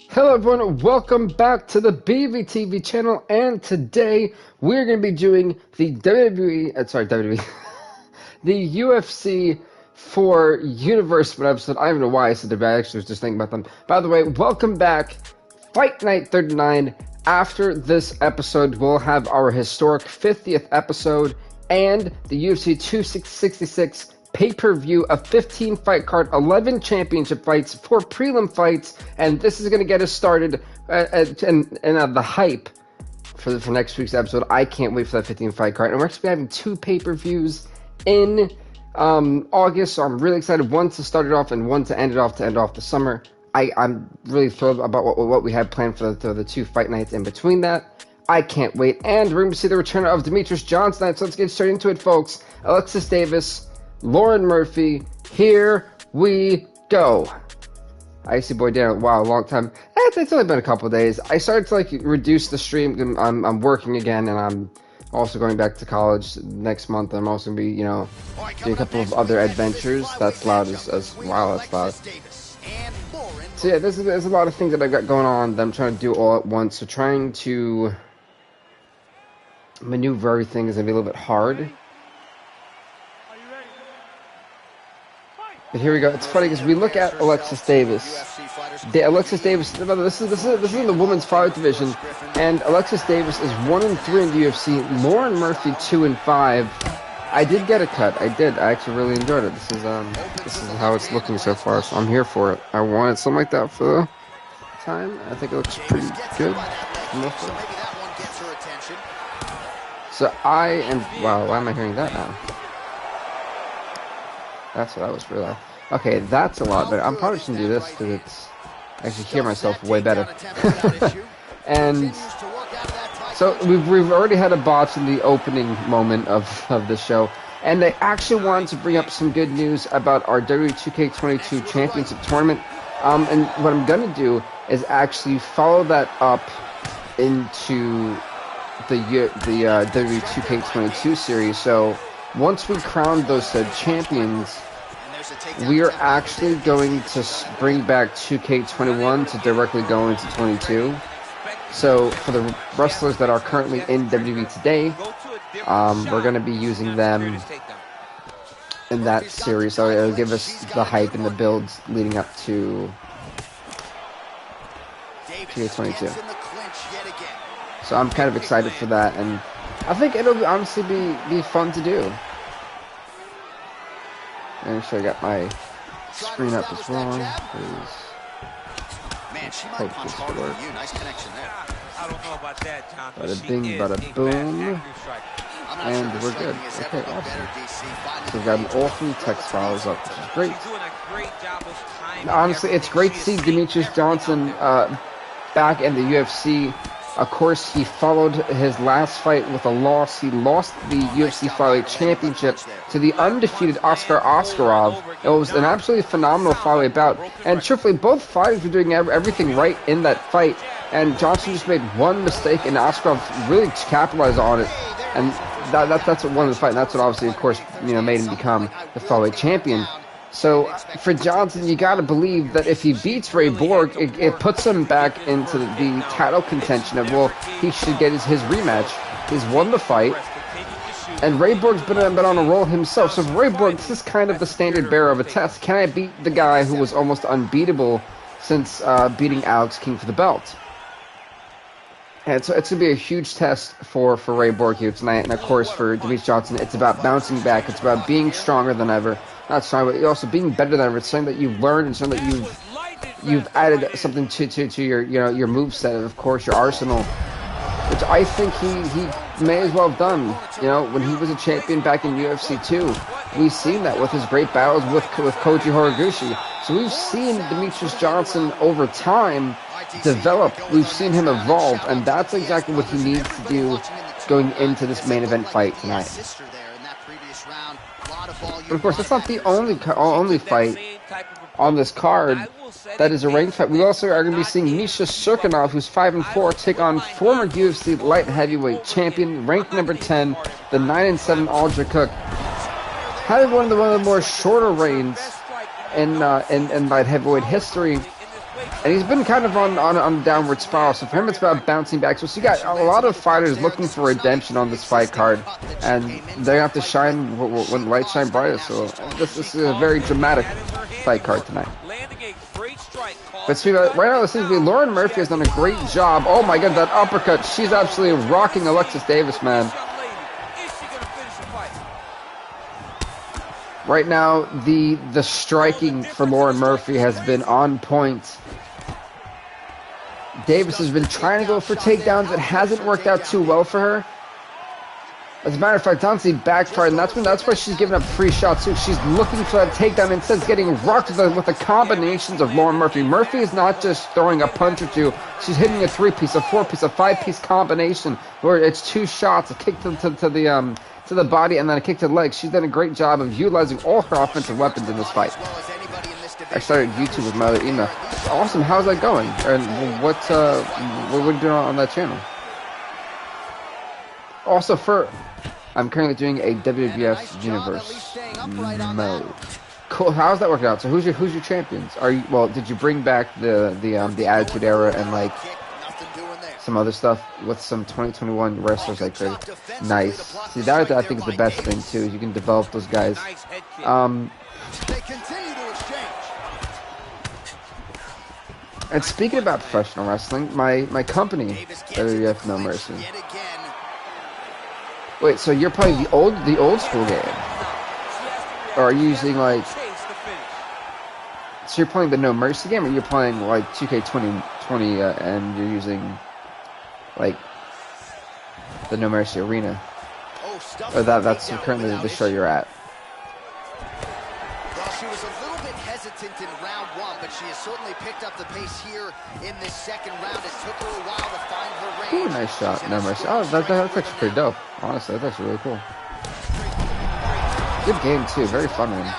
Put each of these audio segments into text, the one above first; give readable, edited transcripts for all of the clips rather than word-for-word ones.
Hello everyone, welcome back to the BVTV channel, and today we're going to be doing the WWE, the UFC for Universe episode. I don't know why I said that, I actually was just thinking about them. By the way, welcome back, Fight Night 39. After this episode, we'll have our historic 50th episode and the UFC 266 pay-per-view, a 15-fight card, 11 championship fights, 4 prelim fights, and this is going to get us started, and the hype for next week's episode. I can't wait for that 15-fight card, and we're actually having 2 pay-per-views in August, so I'm really excited, one to start it off and one to end off the summer. I'm really thrilled about what we have planned for the 2 fight nights in between that. I can't wait, and we're going to see the return of Demetrius Johnson, so let's get straight into it, folks. Alexis Davis, Lauren Murphy, here we go. Icy Boy Dan, wow, a long time. It's only been a couple of days. I started to reduce the stream. I'm working again, and I'm also going back to college next month. I'm also gonna be, doing a couple of other adventures. That's loud as wow, that's loud. So yeah, there's a lot of things that I've got going on that I'm trying to do all at once. So trying to maneuver everything is gonna be a little bit hard. But here we go. It's funny because we look at Alexis Davis. Alexis Davis. This is in the women's flyweight division, and Alexis Davis is 1-3 in the UFC. Lauren Murphy 2-5. I did get a cut. I did. I actually really enjoyed it. This is how it's looking so far. So I'm here for it. I wanted something like that for the time. I think it looks pretty good. So I am. Wow. Why am I hearing that now? That's what I was really. Okay, that's a lot better. I'm probably just gonna do this because it's I actually hear myself way better. And so we've already had a botch in the opening moment of the show, and I actually wanted to bring up some good news about our WWE 2K22 Championship Tournament. And what I'm gonna do is actually follow that up into the WWE 2K22 series. So once we crown those said champions, we are actually going to bring back 2K21 to directly go into 22. So for the wrestlers that are currently in WWE today, we're going to be using them in that series. So it'll give us the hype and the builds leading up to 2K22. So I'm kind of excited for that, and I think it'll honestly be fun to do. Make sure I got my screen up as well. Hope this will work. Bada bing, bada boom. And we're good. Okay, awesome. So we've got all 3 text files up, which is great. Honestly, it's great to see Demetrius Johnson back in the UFC. Of course, he followed his last fight with a loss. He lost the UFC Flyweight Championship to the undefeated Oscar Oskarov. It was an absolutely phenomenal flyweight bout. And truthfully, both fighters were doing everything right in that fight. And Johnson just made one mistake, and Oskarov really capitalized on it. And that's what won the fight. And that's what obviously, of course, made him become the flyweight champion. So for Johnson, you got to believe that if he beats Ray Borg, it puts him back into the title contention of, well, he should get his rematch. He's won the fight, and Ray Borg's been on a roll himself. So for Ray Borg, this is kind of the standard bearer of a test. Can I beat the guy who was almost unbeatable since beating Alex King for the belt? And so it's going to be a huge test for Ray Borg here tonight. And of course, for Demetrius Johnson, it's about bouncing back. It's about being stronger than ever. Not strong, but also being better than ever. It's something that you've learned and something that you've added something to your your moveset, of course, your arsenal, which I think he may as well have done. When he was a champion back in UFC 2, we've seen that with his great battles with Koji Horiguchi. So we've seen Demetrius Johnson over time develop. We've seen him evolve, and that's exactly what he needs to do going into this main event fight tonight. But of course, that's not the only fight on this card that is a ranked fight. We also are going to be seeing Misha Cirkunov, who's 5-4, take on former UFC light heavyweight champion, ranked number 10, the 9-7 Aldrich Cook. Had one of the more shorter reigns in light heavyweight history. And he's been kind of on a downward spiral. So for him, it's about bouncing back. So you got a lot of fighters looking for redemption on this fight card, and they have to shine when the lights shine brightest. So this is a very dramatic fight card tonight. But right now, this seems to be Lauren Murphy has done a great job. Oh my God, that uppercut! She's absolutely rocking Alexis Davis, man. Right now, the striking for Lauren Murphy has been on point. Davis has been trying to go for takedowns. It hasn't worked out too well for her. As a matter of fact, honestly, backfired, and that's why she's giving up free shots too. She's looking for that takedown, instead of getting rocked with the combinations of Lauren Murphy. Murphy is not just throwing a punch or two. She's hitting a 3-piece, a 4-piece, a 5-piece combination where it's 2 shots, a kick to the body and then a kick to the leg. She's done a great job of utilizing all her offensive weapons in this fight. I started YouTube with my other email. It's awesome. How's that going? And what are you doing on that channel? Also, I'm currently doing a WWF Universe mode. Cool. How's that working out? So who's your champions? Did you bring back the Attitude Era and like some other stuff with some 2021 wrestlers I created? Nice. See, that I think is the best thing too. Is you can develop those guys. And speaking about professional wrestling, my company, WWF No Mercy. Wait, so you're playing the old school game? Or are you using like... So you're playing the No Mercy game, or you're playing like 2K20 and you're using like the No Mercy Arena? Or that's currently the show you're at? Well, she was a little bit hesitant in round 1, but she has certainly picked up the pace here in this second round. It took her a while to find her range. Ooh, nice shot. No Mercy. Oh, that's actually pretty dope. Honestly, that's actually really cool. Good game too. Very fun one.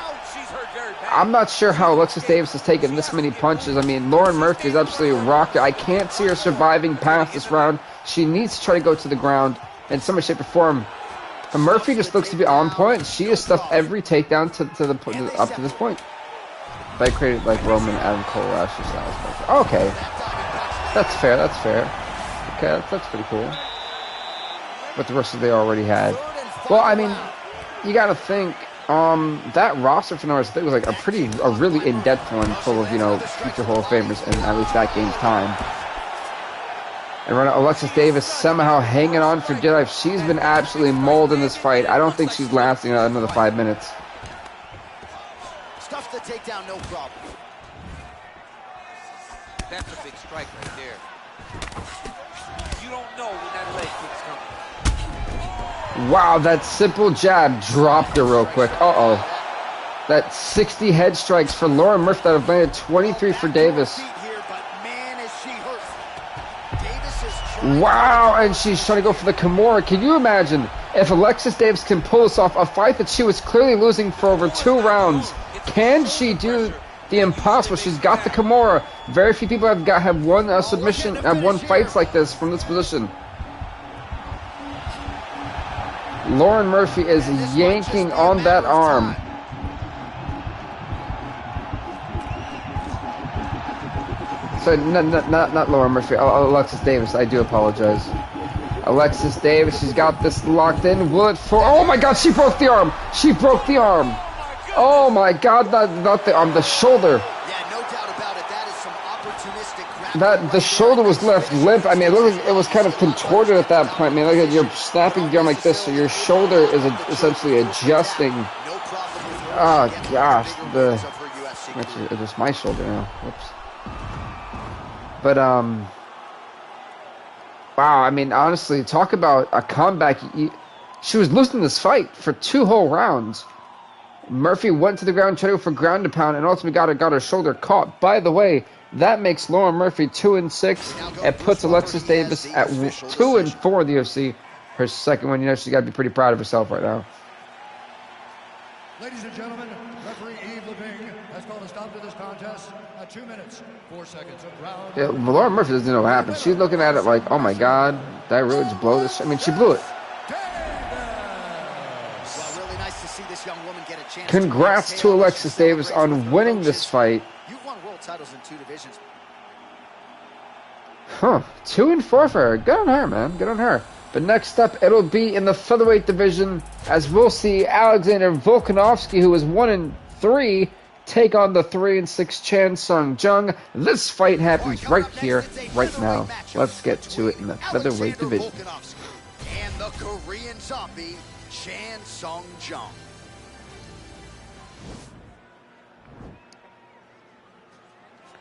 I'm not sure how Alexis Davis has taken this many punches. I mean, Lauren Murphy is absolutely rocked. I can't see her surviving past this round. She needs to try to go to the ground in some way, shape, or form. And Murphy just looks to be on point. She has stuffed every takedown up to this point. They created like Roman, Adam Cole, Ashley Styles. Okay, that's fair. That's fair. Okay, that's pretty cool. But the rest of they already had. Well, I mean, you got to think. That roster for Norris, I think, was like a really in-depth one, full of, future Hall of Famers in at least that game's time. And right now, Alexis Davis somehow hanging on for dear life. She's been absolutely mauled in this fight. I don't think she's lasting another 5 minutes. Stuff the takedown, no problem. That's a big strike right there. You don't know when that leg kick's coming. Wow, that simple jab dropped her real quick. Uh-oh. That 60 head strikes for Lauren Murphy that have landed 23 for Davis. Wow, and she's trying to go for the Kimura. Can you imagine if Alexis Davis can pull this off? A fight that she was clearly losing for over 2 rounds. Can she do the impossible? She's got the Kimura. Very few people have won submission, have won fights like this from this position. Lauren Murphy is yanking on that arm. So, not Lauren Murphy, Alexis Davis. I do apologize. Alexis Davis, she's got this locked in. Will it for? Oh my God, she broke the arm. She broke the arm. Oh my God, not the arm, the shoulder. Yeah, no doubt about it. That is some opportunistic. The shoulder was left limp. I mean, it looked like it was kind of contorted at that point. I mean, look at you're snapping the arm like this, so your shoulder is essentially adjusting. Oh gosh, actually, it was my shoulder now. Whoops. But wow. I mean, honestly, talk about a comeback. She was losing this fight for 2 whole rounds. Murphy went to the ground, tried to go for ground and pound, and ultimately got her shoulder caught. By the way, that makes Lauren Murphy 2-6. It puts Alexis Davis at 2-4 in the UFC. Her second one. She's got to be pretty proud of herself right now. Ladies and gentlemen, referee Eve Levine has called a stop to this contest at 2 minutes, 4 seconds of round. Yeah, Lauren Murphy doesn't know what happened. She's looking at it like, oh my God, did I really just blow this? I mean, she blew it. Congrats to Alexis Davis on winning this fight. You've won world titles in 2 divisions. Huh. 2-4 for her. Good on her, man. Good on her. But next up, it'll be in the featherweight division, as we'll see Alexander Volkanovski, who is 1-3, take on the 3-6 Chan Sung Jung. This fight happens right here, right now. Let's get to it in the featherweight division. And the Korean zombie, Chan Sung Jung.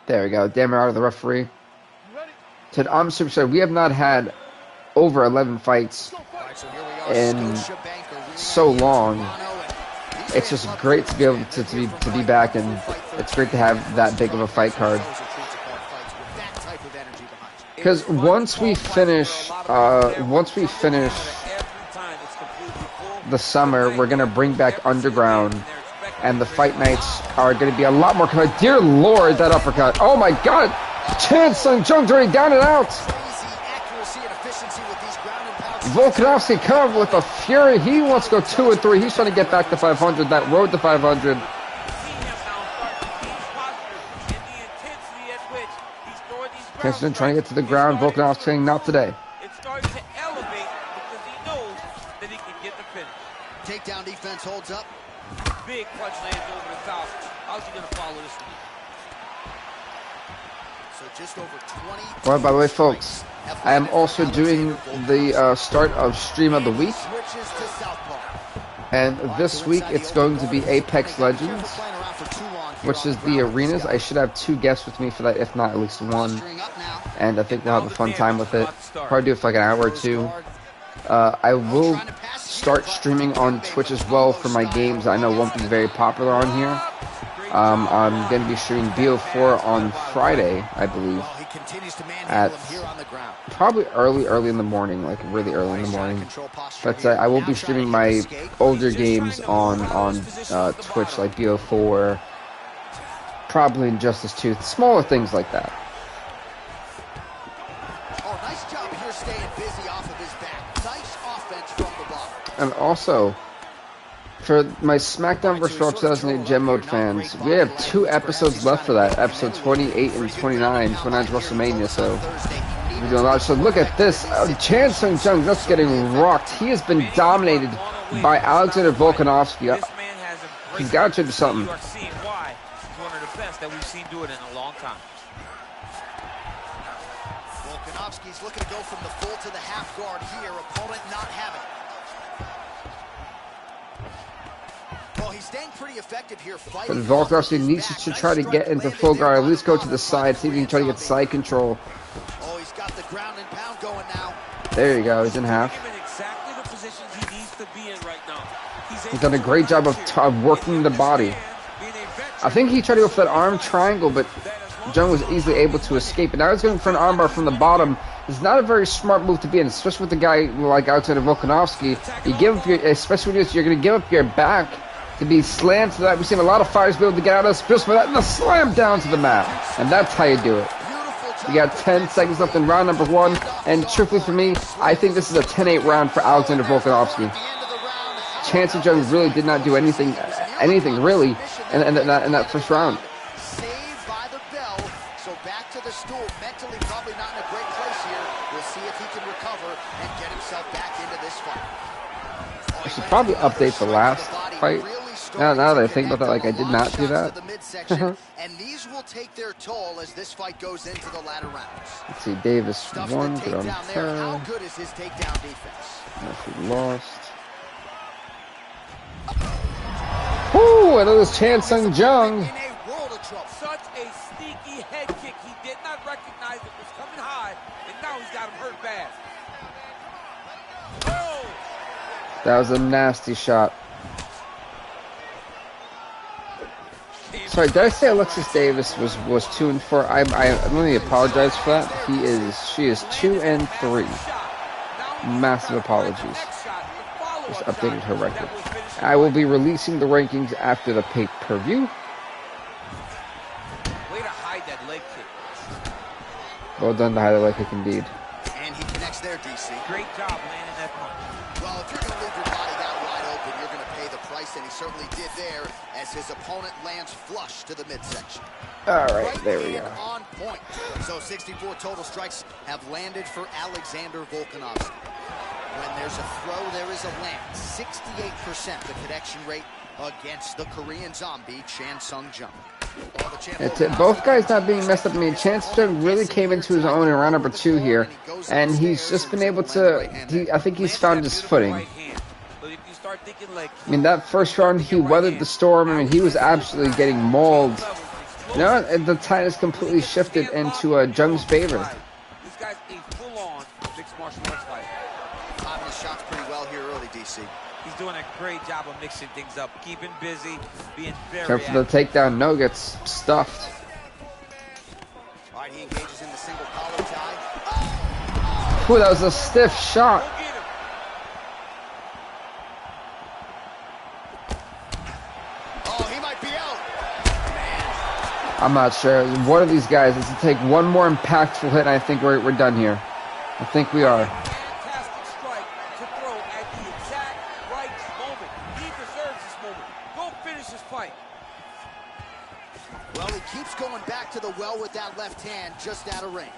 There we go. Damn out of the referee. Said, I'm super sorry. We have not had over 11 fights in so long. It's just great to be able to be back, and it's great to have that big of a fight card. Because once we finish the summer, we're gonna bring back Underground, and the fight nights are gonna be a lot more. Dear Lord, that uppercut! Oh my God! Chan Sung Jung's already down and out. Volkanovski covered with a fury. He wants to go 2-3. He's trying to get back to 500. That road to 500. Chan Sung trying to get to the ground. Volkanovski saying not today. It starts to elevate because he knows that he can get the finish. Takedown defense holds up. Big punch lands over the top. How's he going to follow this one? So just over 20. Well, by the way, folks, I am also doing the start of Stream of the Week. And this week it's going to be Apex Legends, which is the arenas. I should have 2 guests with me for that, if not at least 1. And I think we'll have a fun time with it. Probably do it for like an hour or 2. I will start streaming on Twitch as well for my games I know won't be very popular on here. I'm going to be streaming BO4 on Friday, I believe, at probably early in the morning, like really early in the morning. But I will be streaming my older games on Twitch, like BO4, probably Injustice 2, smaller things like that. Oh, nice job here staying busy off of his back. Nice offense from the bottom. And also, for my SmackDown vs. Raw 2008 Gem Mode fans, we have 2 episodes left for that, episode 28 and 29. 29's WrestleMania, so we're doing a lot. So look at this. Chan Sung Jung just getting rocked. He has been dominated by Alexander Volkanovski. He's got to do something. You are seeing why he's one of the best that we've seen do it in a long time. Volkanovski's looking to go from the full to the half guard here. Opponent not having it. Well, he's staying pretty effective here fighting. Volkanovski needs to try to get into full guard, at least go to the side, see if he can try to get side control. Oh, he's got the ground and pound going now. There you go, he's in half. Exactly the positions he needs to be in right now. He's done a great job of working the body. I think he tried to go for that arm triangle, but Jung was easily able to escape. And now he's going for an armbar from the bottom. It's not a very smart move to be in, especially with a guy like Alexander Volkanovski. You give up your, especially when you're going to give up your back to be slammed to that. We've seen a lot of fighters be able to get out of this just for that and the slam down to the mat. And that's how you do it. You got 10 seconds left in round number 1. And truthfully for me, I think this is a 10-8 round for Alexander Volkanovski. Chan Sung Jung really did not do anything really in that first round. Saved by the bell. So back to the stool. Mentally probably not in a great place here. We'll see if he can recover and get himself back into this fight. I should probably update the last fight. Now that I think about that, like I did not do that. And these will take their toll as this fight goes into the latter rounds. Let's see, Davis won, good on her. How good is his takedown defense? He lost. Whoo, and it was Chan Sung Jung. Such a sneaky head kick. He did not recognize it was coming high, and now he's got him hurt bad. Oh! That was a nasty shot. Sorry, did I say Alexis Davis was 2-4? I let me apologize for that. She is 2-3. Massive apologies. Just updated her record. I will be releasing the rankings after the pay-per-view. Way to hide that leg kick. Well done to hide the leg kick indeed. And he connects there, DC. Great job landing that punch. Well, if you're going to leave your body that wide open, you're going to pay the price, and he certainly did there as his opponent lands flush to the midsection. All right, there we go. On point. So 64 total strikes have landed for Alexander Volkanovski. When there's a throw, there is a land. 68% the connection rate against the Korean zombie, Chan Sung Jung. Both guys not being messed up. I mean, Chan Sung really came into his own in round number 2 here, and he's just been able to. I think he's found his footing. I mean, that first round he weathered the storm. I mean, he was absolutely getting mauled. You know, and the tide has completely shifted into Jung's favor. This guy's a full-on mixed martial arts fighter. Timing his shots pretty well here early, DC. He's doing a great job of mixing things up, keeping busy, being very careful the takedown. No, gets stuffed. All right, he engages in the single collar tie. Ooh, that was a stiff shot. Oh, he might be out. I'm not sure. One of these guys is to take one more impactful hit, and I think we're done here. I think we are. Fantastic strike to throw at the exact right moment. He deserves this moment. Go finish this fight. Well, he keeps going back to the well with that left hand, just out of range.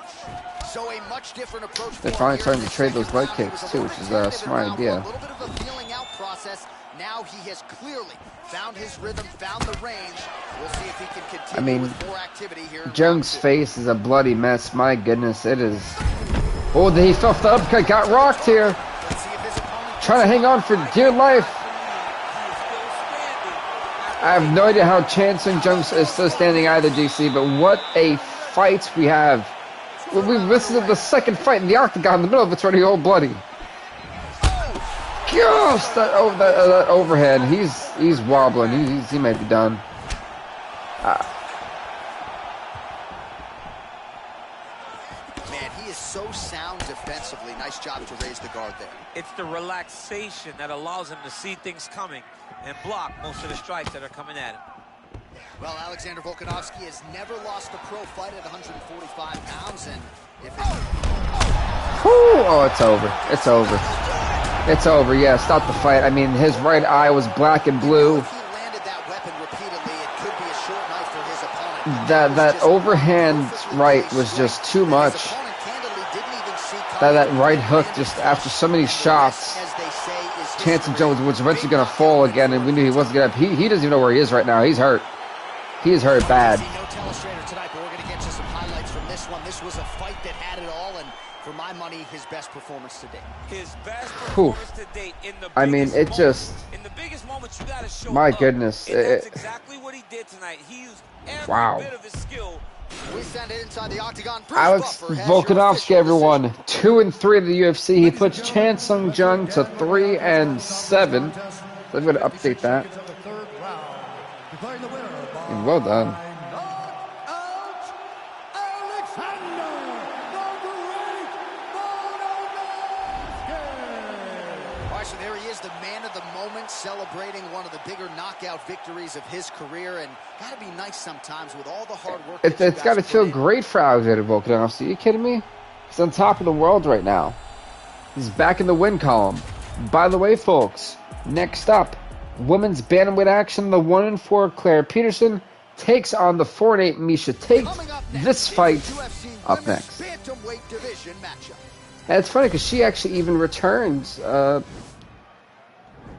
So a much different approach. They're finally starting to trade those leg kicks too, which is a smart idea. A little bit of a feeling out process. Now he has clearly found his rhythm, found the range. We'll see if he can continue with more activity here. Jung's face is a bloody mess. My goodness, it is. Oh, he fell off the uppercut, got rocked here. Trying to hang on for dear life. I have no idea how Chan Sung Jung is still standing either, GC, but what a fight we have. This is the second fight in the octagon. In the middle of it's already all bloody. Gosh, that overhead. He's wobbling. He might be done. Man, he is so sound defensively. Nice job to raise the guard there. It's the relaxation that allows him to see things coming and block most of the strikes that are coming at him. Well, Alexander Volkanovski has never lost a pro fight at 145 pounds, and if oh, it's over. It's over. It's over. Yeah, stop the fight. I mean, his right eye was black and blue. If he landed that weapon repeatedly, it could be a short night for his opponent. That overhand right was just too much. That right hook, just after so many shots, Chan Sung Jung was eventually going to fall again, and we knew he wasn't going to. He doesn't even know where he is right now. He's hurt. He is hurt bad. No telestrator tonight, but we're going to get you some highlights from this one. This was a fight that had it all, and for my money, his best performance to date. His best performance to date in the I mean, it just. In the biggest moments, you got to show my up. goodness. That's exactly what he did tonight. He used every bit of his skill. We send it inside the octagon. Alex Volkanovski, everyone, 2-3 in the UFC. He puts Chan Sung Jung to 3-7. So I'm going to update that. And well done. So there he is, the man of the moment, celebrating one of the bigger knockout victories of his career, and gotta be nice sometimes with all the hard work. It's got to feel great for Alexander Volkanovski. Are you kidding me? He's on top of the world right now. He's back in the win column. By the way, folks, next up, women's bantamweight action. The 1-4 Claire Peterson takes on the 4-8 Miesha Tate. This fight up next. And it's funny because she actually even returned.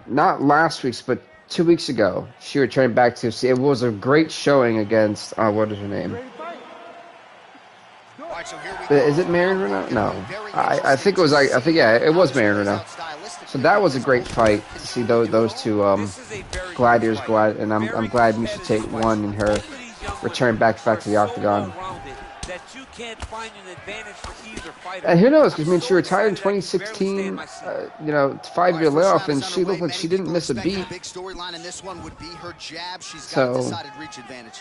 Not last week's, but 2 weeks ago, she returned back to UFC. It was a great showing against, what is her name? Is it Marion Renault? No. I think it was, yeah, it was Marion Renault. So that was a great fight to see those two gladiators go at it, and I'm glad Miesha Tate won in her return back to the octagon. And who knows, because I mean, she retired in 2016, 5-year layoff, and she looked like she didn't miss a beat. So,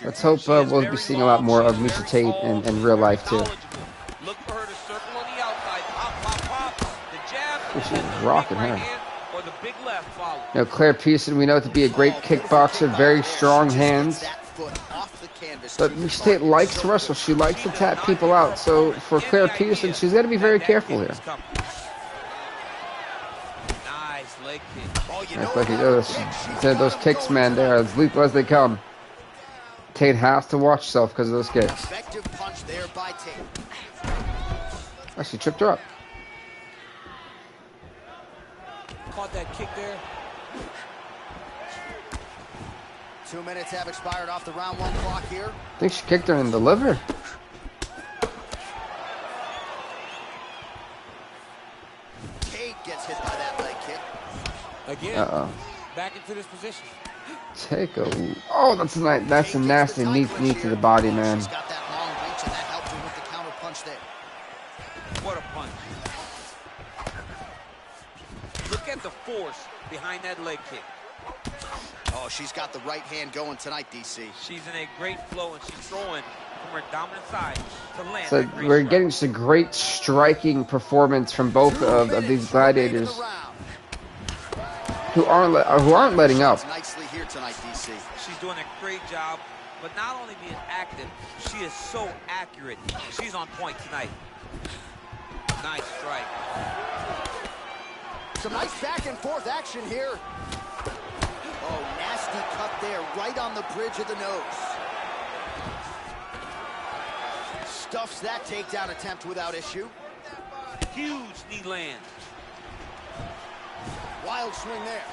let's hope we'll be seeing a lot more of Miesha Tate in real life, too. She's rocking her. Claire Pearson, we know to be a great kickboxer, very strong hands. But Miesha Tate likes to wrestle. She likes to tap people out. So for Claire Peterson, she's got to be very careful here. Nice leg kick. Oh, you That's know like those what? kicks, man. They're as lethal as they come. Tate has to watch herself because of those kicks. Effective punch there by Tate. Oh, she tripped her up. Caught that kick there. 2 minutes have expired off the round 1 clock here. I think she kicked her in the liver. Tate gets hit by that leg kick. Again, back into this position. Take a... Oh, that's a nasty knee to the body, man. She's got that long reach, and that helped her with the counter punch there. What a punch. Look at the force behind that leg kick. Oh, she's got the right hand going tonight, DC. She's in a great flow, and she's throwing from her dominant side to land. So that great we're strike. getting just a great striking performance from both of these gladiators who aren't letting up. Nicely here tonight, DC. She's doing a great job, but not only being active, she is so accurate. She's on point tonight. Nice strike. Some nice back and forth action here. Oh, nasty cut there, right on the bridge of the nose. Stuffs that takedown attempt without issue. Huge knee land. Wild swing there.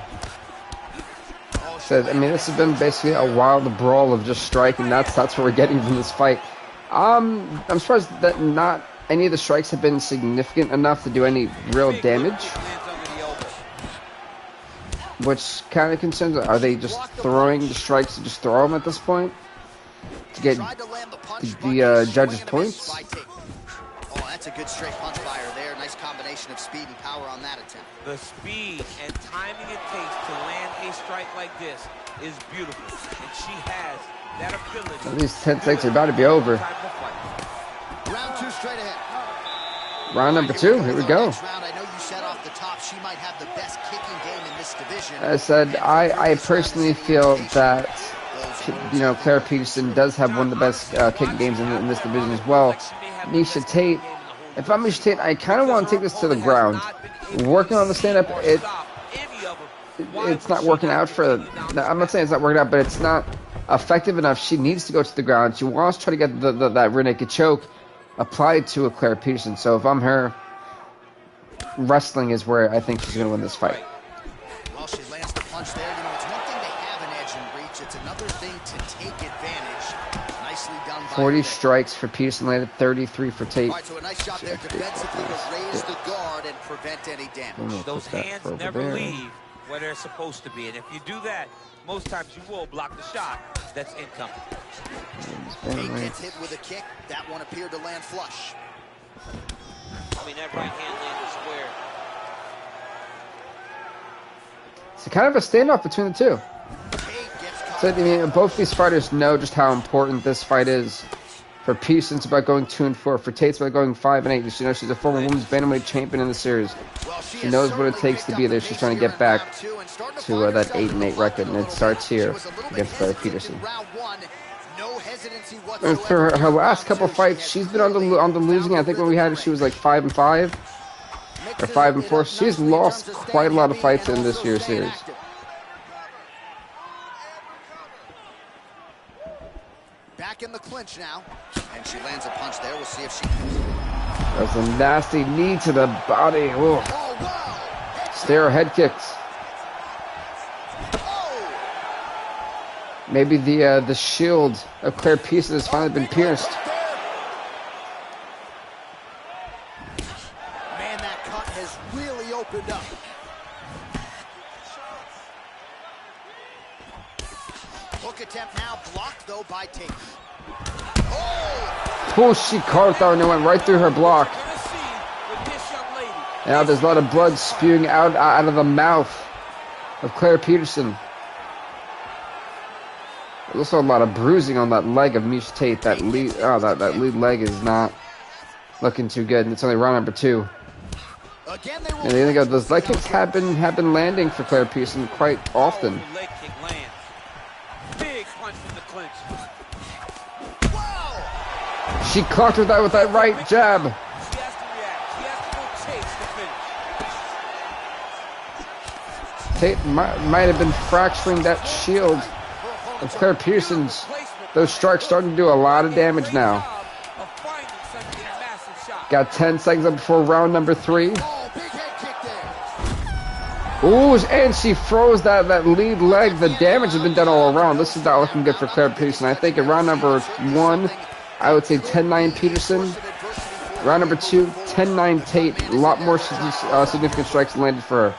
Oh, So, I mean, this has been basically a wild brawl of just striking. That's what we're getting from this fight. I'm surprised that not any of the strikes have been significant enough to do any real damage. Which kind of concerns. Are they just throwing the strikes to just throw them at this point to get the judges' points? Oh, that's a good straight punch fire there. Nice combination of speed and power on that attempt. The speed and timing it takes to land a strike like this is beautiful, and she has that ability. These 10 seconds are about to be over. Round 2 straight ahead. Round number 2. Here we go. I know you said off the top she might have the best kicking game in this division. I said I personally feel that Claire Peterson does have one of the best kicking games in this division as well. Miesha Tate. If I'm Miesha Tate, I kind of want to take this to the ground. Working on the stand-up, it's not working out for. I'm not saying it's not working out, but it's not effective enough. She needs to go to the ground. She wants to try to get that rear naked choke applied to a Claire Peterson. So if I'm her, wrestling is where I think she's going to win this fight. Well, she lands the punch there. You know, it's one thing to have an edge and reach. It's another thing to take advantage. Nicely done by 40 strikes for Peterson, landed 33 for Tate. All right, so a nice job there defensively to raise the guard and prevent any damage. Those hands never leave where they're supposed to be, and if you do that, most times you will block the shot that's incoming. Tate gets hit with a kick. That one appeared to land flush. I mean, that right hand landed square. It's kind of a standoff between the two. So, I mean, both these fighters know just how important this fight is. For Peterson, it's about going 2-4. For Tate, it's about going 5-8. You know, she's a former women's bantamweight champion in the series. She knows what it takes to be there. She's trying to get back to that 8-8 record, and it starts here against Claire Peterson. And for her last couple fights, she's been on the losing. I think when we had her, she was like 5-5 or 5-4. She's lost quite a lot of fights in this year's series. Back in the clinch now, and she lands a punch there. We'll see if she. That's a nasty knee to the body. Whoa. Stair head kicks. Maybe the shield of Claire Peterson has finally been pierced. Man, that cut has really opened up. Hook attempt now blocked though by Tate. Oh, she carved out and it went right through her block. Now there's a lot of blood spewing out of the mouth of Claire Peterson. There's also a lot of bruising on that leg of Miesha Tate. That lead leg is not looking too good, and it's only round number 2. And there you go. Those leg kicks have been landing for Claire Peterson quite often. Leg kick land. Big punch from the clinch. She caught her with that right jab. She has to react. She has to go chase the Tate might have been fracturing that shield of Claire Pearson's. Those strikes starting to do a lot of damage now. Got 10 seconds up before round number 3. Ooh, and she froze that lead leg. The damage has been done all around. This is not looking good for Claire Pearson. I think in round number 1, I would say 10-9 Peterson. Round number 2, 10-9 Tate. A lot more significant strikes landed for her.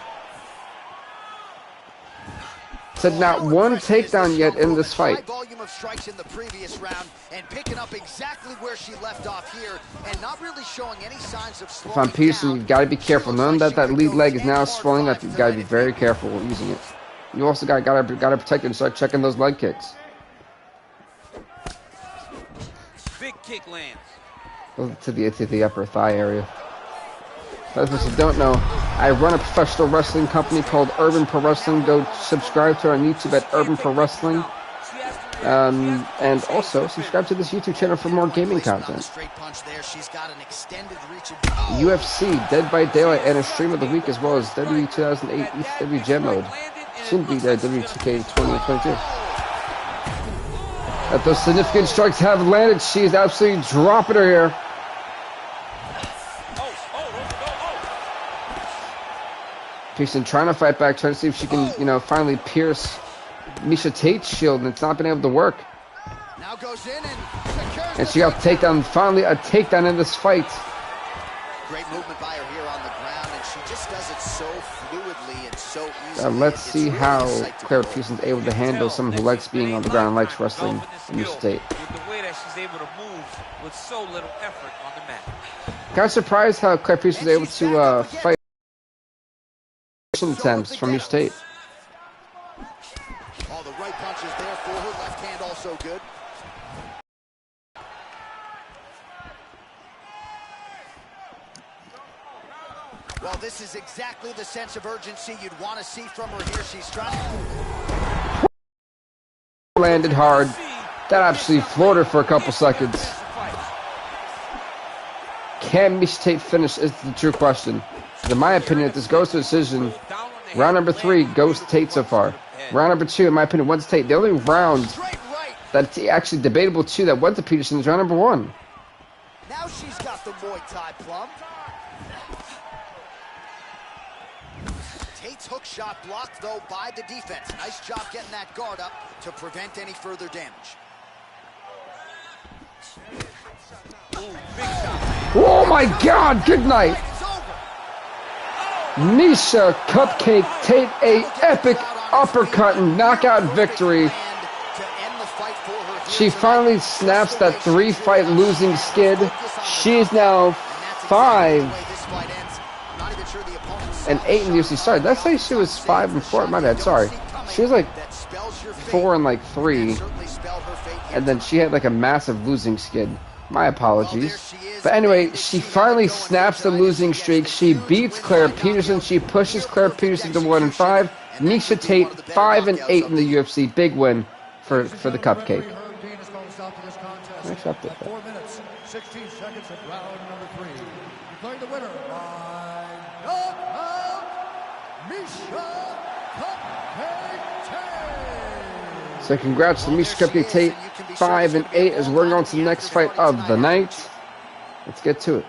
Said not one takedown yet in this fight. Volume of strikes in the previous round and picking up exactly where she left off here and not really showing any signs of slowing If I'm Pearson, you've got to be careful. Knowing that lead leg is now swelling up, you've got to be very careful using it. You also got to protect it and start checking those leg kicks. Big kick lands. To the upper thigh area. For those who don't know, I run a professional wrestling company called Urban Pro Wrestling. Go subscribe to our YouTube at Urban Pro Wrestling. And also subscribe to this YouTube channel for more gaming content. UFC, Dead by Daylight, and a stream of the week, as well as WWE 2008 ECW Gem Mode. Soon to be WTK 2022. That those significant strikes have landed. She is absolutely dropping her here. Pearson trying to fight back, trying to see if she can, finally pierce Miesha Tate's shield, and it's not been able to work. Now goes in and she got takedown, finally a takedown in this fight. Great movement by her here on the ground, and she just does it so fluidly and so easily. Let's see how Claire Pearson's able to handle someone who likes being on the ground and likes wrestling in Miesha Tate. With the way that she's able to move with so little effort on the mat. Kind of surprised how Claire Pearson was able to fight attempts from Miesha Tate. All the right punches there for her, left hand also good. Well, this is exactly the sense of urgency you'd want to see from her here. She's trying to... Landed hard. That absolutely floored her for a couple seconds. Can Miesha Tate finish is the true question. In my opinion, if this goes to a decision, round number 3 goes to Tate so far. Round number 2, in my opinion, went to Tate. The only round that's actually debatable too that went to Peterson is round number 1. Now she's got the Muay Thai plum. Tate's hook shot blocked, though, by the defense. Nice job getting that guard up to prevent any further damage. Oh my God! Good night. Miesha Cupcake Tate a epic uppercut and knockout victory. She finally snaps that 3-fight losing skid. She is now 5-8 in the UFC. Sorry, did I say she was 5-4? My bad. Sorry, she was like 4-3, and then she had like a massive losing skid. My apologies. But anyway, she finally snaps the losing streak. She beats Claire Peterson. She pushes Claire Peterson to 1-5. Miesha Tate 5-8 in the UFC. Big win for the Cupcake. Accept it. 4 minutes, 16 seconds of round number 3. Declaring the winner by knockout, Miesha Cupcake Tate. So congrats to Miesha Cupcake Tate. 5-8 as we're going to the next fight of the night. Let's get to it.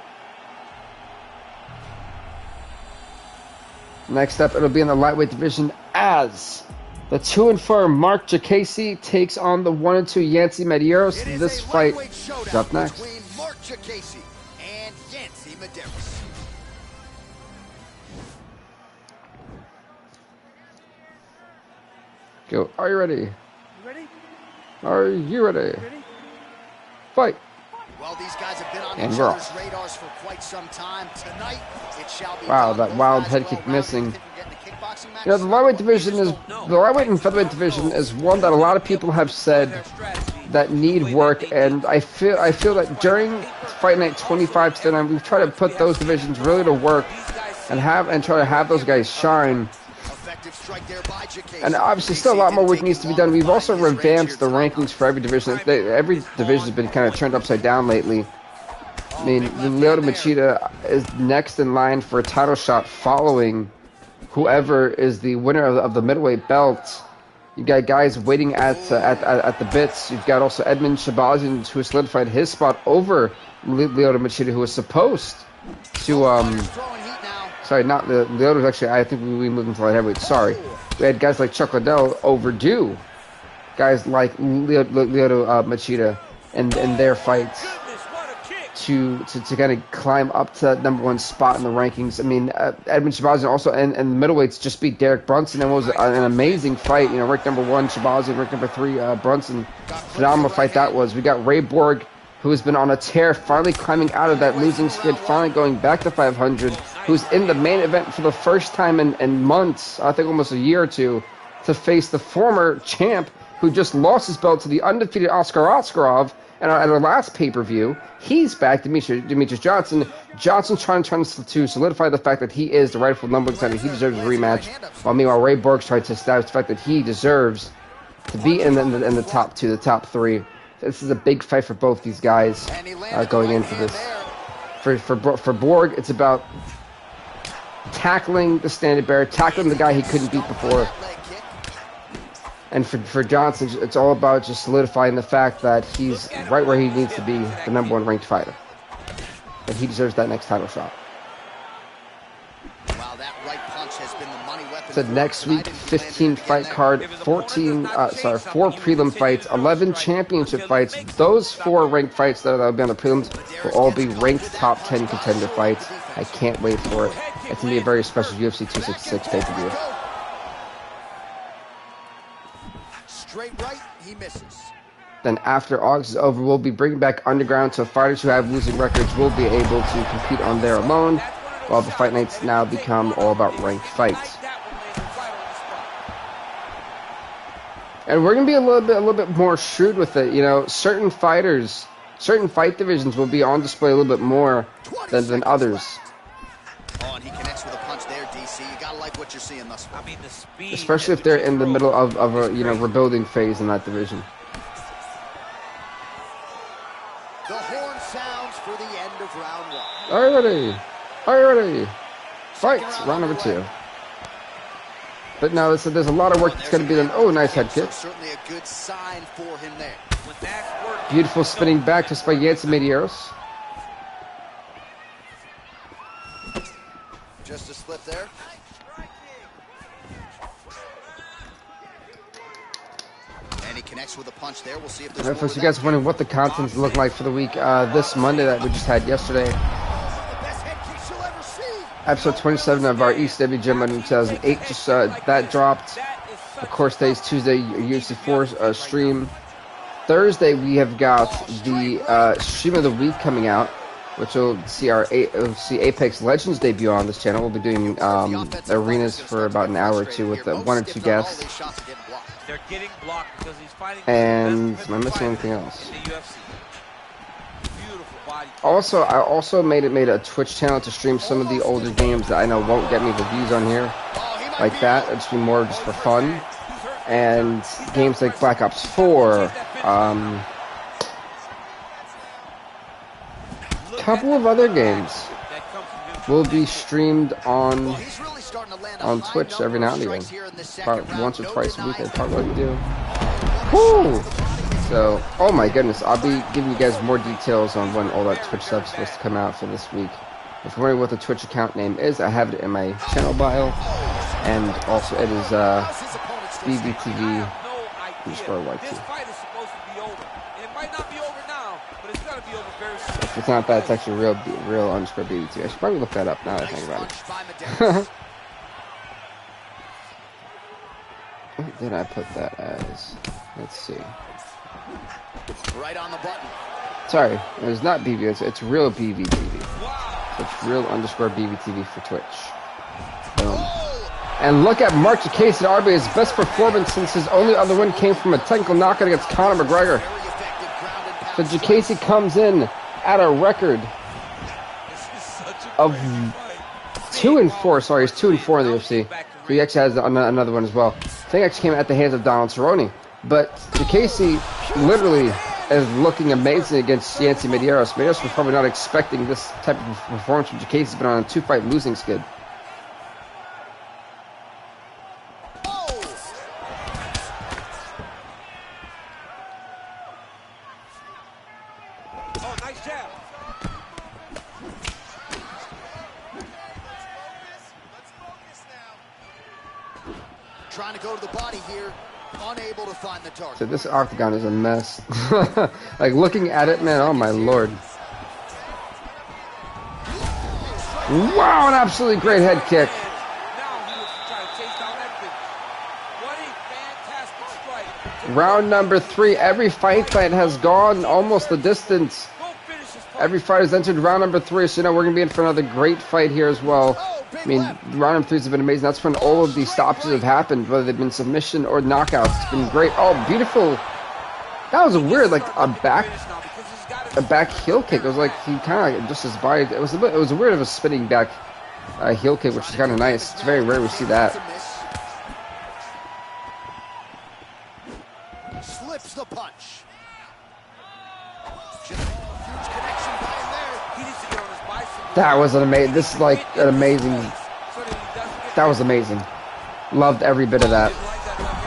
Next up, it'll be in the lightweight division as the 2-4 Mark Jacasey takes on the 1-2 Yancy Medeiros. This fight is up next. Mark Jacasey and Yancy Medeiros. Go. Are you ready? You ready? Are you ready? Fight. Well, these guys have been on And each we're other's radars for quite some time. Tonight, it shall be. Wow, that wild head kick missing. You know, the lightweight and featherweight division is one that a lot of people have said that need work, and I feel that during Fight Night 25 tonight, we've tried to put those divisions really to work and try to have those guys shine. And obviously, still a lot more work needs to be done. We've also revamped the rankings for every division. Every division has been kind of turned upside down lately. I mean, Lyoto Machida is next in line for a title shot following whoever is the winner of the middleweight belt. You got guys waiting at the bits. You've got also Edmund Shabazian, who solidified his spot over Lyoto Machida, who was supposed to sorry, not Lyoto. Actually, I think we moved into light heavyweight. Sorry, we had guys like Chuck Liddell overdue. Guys like Lyoto Machida and their fights to kind of climb up to that #1 spot in the rankings. I mean, Edmund Shabazian also and the middleweights just beat Derek Brunson, and was an amazing fight. You know, ranked #1 Shabazian, ranked #3 Brunson. Phenomenal fight that was. We got Ray Borg, who has been on a tear, finally climbing out of that losing skid, finally going back to 500, who's in the main event for the first time in months, I think almost a year or two, to face the former champ who just lost his belt to the undefeated Oscar Oskarov. And at our last pay-per-view, he's back, Demetrius Johnson. Johnson's trying to solidify the fact that he is the rightful #1 contender. He deserves a rematch. While meanwhile, Ray Borg's trying to establish the fact that he deserves to be in the top 2, the top 3. This is a big fight for both these guys going into this. For Borg, it's about tackling the standard bearer, tackling the guy he couldn't beat before. And for Johnson, it's all about just solidifying the fact that he's right where he needs to be, the #1 ranked fighter. And he deserves that next title shot. Wow, that right punch has been the money weapon. So next week, 15 fight card, 4 prelim fights, 11 championship fights. Those 4 ranked fights that will be on the prelims will all be ranked top 10 contender fights. I can't wait for it. It's going to be a very special UFC 266 pay-per-view. Straight right, he misses. Then after August is over, we'll be bringing back Underground, so fighters who have losing records will be able to compete on their alone, while the fight nights now become all about ranked fights. And we're going to be a little bit more shrewd with it. You know, certain fighters, certain fight divisions will be on display a little bit more than others. Oh, and he connects with a punch there, DC. You gotta like what you're seeing thus far. I mean, the speed, especially if they're in the middle of a rebuilding phase in that division. The horn sounds for the end of round 1. Are you ready? Are you ready? Fight! Round number 2. But now there's a lot of work that's going to be done. Oh, nice head kick. Certainly a good sign for him there. Beautiful spinning back just by Yancy Medeiros. Just a slip there. And he connects with a punch there. We'll see if there's folks, you guys are wondering what the content's look like for the week this Monday that we just had yesterday. Episode 27 of our ECW Gym Monday 2008 just that dropped. Of course, today's Tuesday UFC 4 stream. Thursday we have got the stream of the week coming out, which will see Apex Legends debut on this channel. We'll be doing arenas for about an hour or 2 with 1 or 2 guests. And am I missing anything else? Also, I also made a Twitch channel to stream some of the older games that I know won't get me the views on here, like that. It'll just be more just for fun. And games like Black Ops 4, couple of other games will be streamed on Twitch every now and again. About once or twice a week, I probably do. Woo! So, oh my goodness, I'll be giving you guys more details on when all that Twitch stuff is supposed to come out for this week. If you're wondering what the Twitch account name is, I have it in my channel bio, and also it is BVTV _YT. If it's not that, it's actually real _BVTV. I should probably look that up now that I think about it. What did I put that as? Let's see. Right on the button. Sorry, it's not BV, it's real BVTV. So it's real _BVTV for Twitch. Boom. And look at Mark Jacase at RBA's best performance since his only other win came from a technical knockout against Conor McGregor. So Jacase comes in at a record of 2-4. Sorry, he's 2-4 in the UFC. So he actually has another one as well. I think actually came at the hands of Donald Cerrone. But Jacase literally is looking amazing against Yancy Medeiros. Medeiros was probably not expecting this type of performance from Jacase. He's been on a 2-fight losing skid. trying to go to the body here, unable to find the target. So this octagon is a mess. Like looking at it, man, oh my lord. Wow, an absolutely great head kick. Round number 3. Every fight that has gone almost the distance. Every fight has entered round number 3, so you know we're going to be in for another great fight here as well. I mean, round number 3 has been amazing. That's when all of these stoppages have happened, whether they've been submission or knockouts. It's been great. Oh, beautiful. That was a weird, like a back heel kick. It was like he kind of just his body. It was a weird of a spinning back heel kick, which is kind of nice. It's very rare we see that. Slips the punch. Huge connection by him there. He needs to get on his bicycle. That was an amazing. This is like an amazing. That was amazing. Loved every bit of that.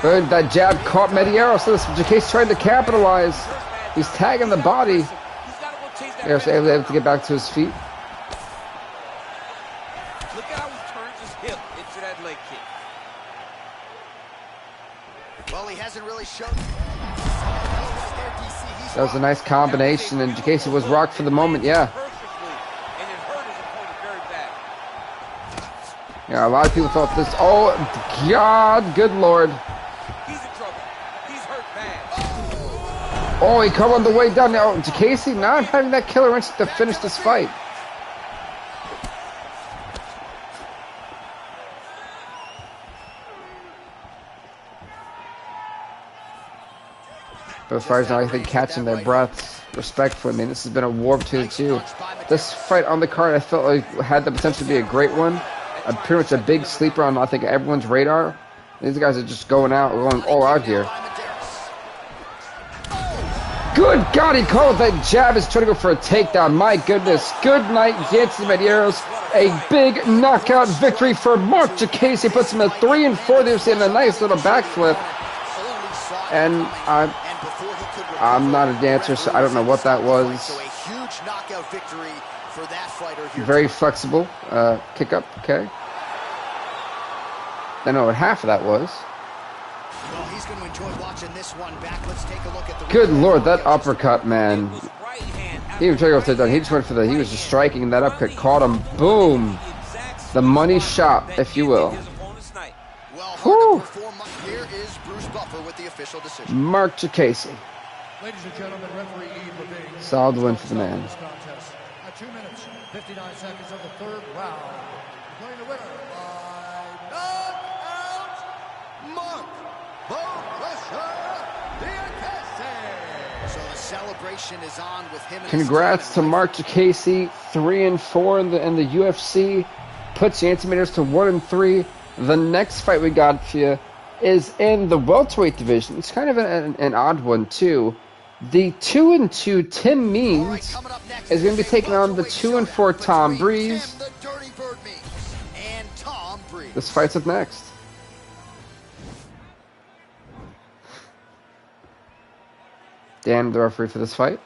Good. That jab caught Mediero. So this Jacase trying to capitalize. He's tagging the body. There's able to get back to his feet. Look at how he turns his hip into that leg kick. Well, he hasn't really shown. That was a nice combination, and Jacase was rocked for the moment. Yeah. Yeah, a lot of people thought this. Oh, God, good Lord. He's in trouble. He's hurt bad. Oh, he come on the way down. Now, Jacase not having that killer instinct to finish this fight. Both fighters now, I think, catching their breaths respectfully. I mean, this has been a war between the two. This fight on the card, I felt like had the potential to be a great one. Pretty much a big sleeper on, I think, everyone's radar. These guys are just going all out here. Good God, he called that jab. He's trying to go for a takedown. My goodness. Good night, Yancy Medeiros. A big knockout victory for Mark Jacase. He puts him at 3-4. They're seeing a nice little backflip. And I'm not a dancer, so I don't know what that was. Very flexible kick up, okay. I know what half of that was. Well, he's going to enjoy watching this one back. Let's take a look at the good Lord, that uppercut, man. He even tried to go for the he just went for he was just striking, and that uppercut caught him. Boom. The money shot, if you will. Whew. Here is Bruce Buffer with the official decision. Mark Jacase. Ladies and gentlemen, referee Levine. Solid win for the man. At 2 minutes, 59 seconds of the 3rd round. Declaring the winner by knockout, Mark Jacase. So the celebration is on with him. Congrats to Mark Jacase, 3-4 in the UFC. Puts Yancy Medeiros to 1-3. The next fight we got for you is in the welterweight division. It's kind of an odd one too. The 2-2 Tim Means is going to be taking on the 2-4 Tom Breeze. This fight's up next. Dan, the referee for this fight.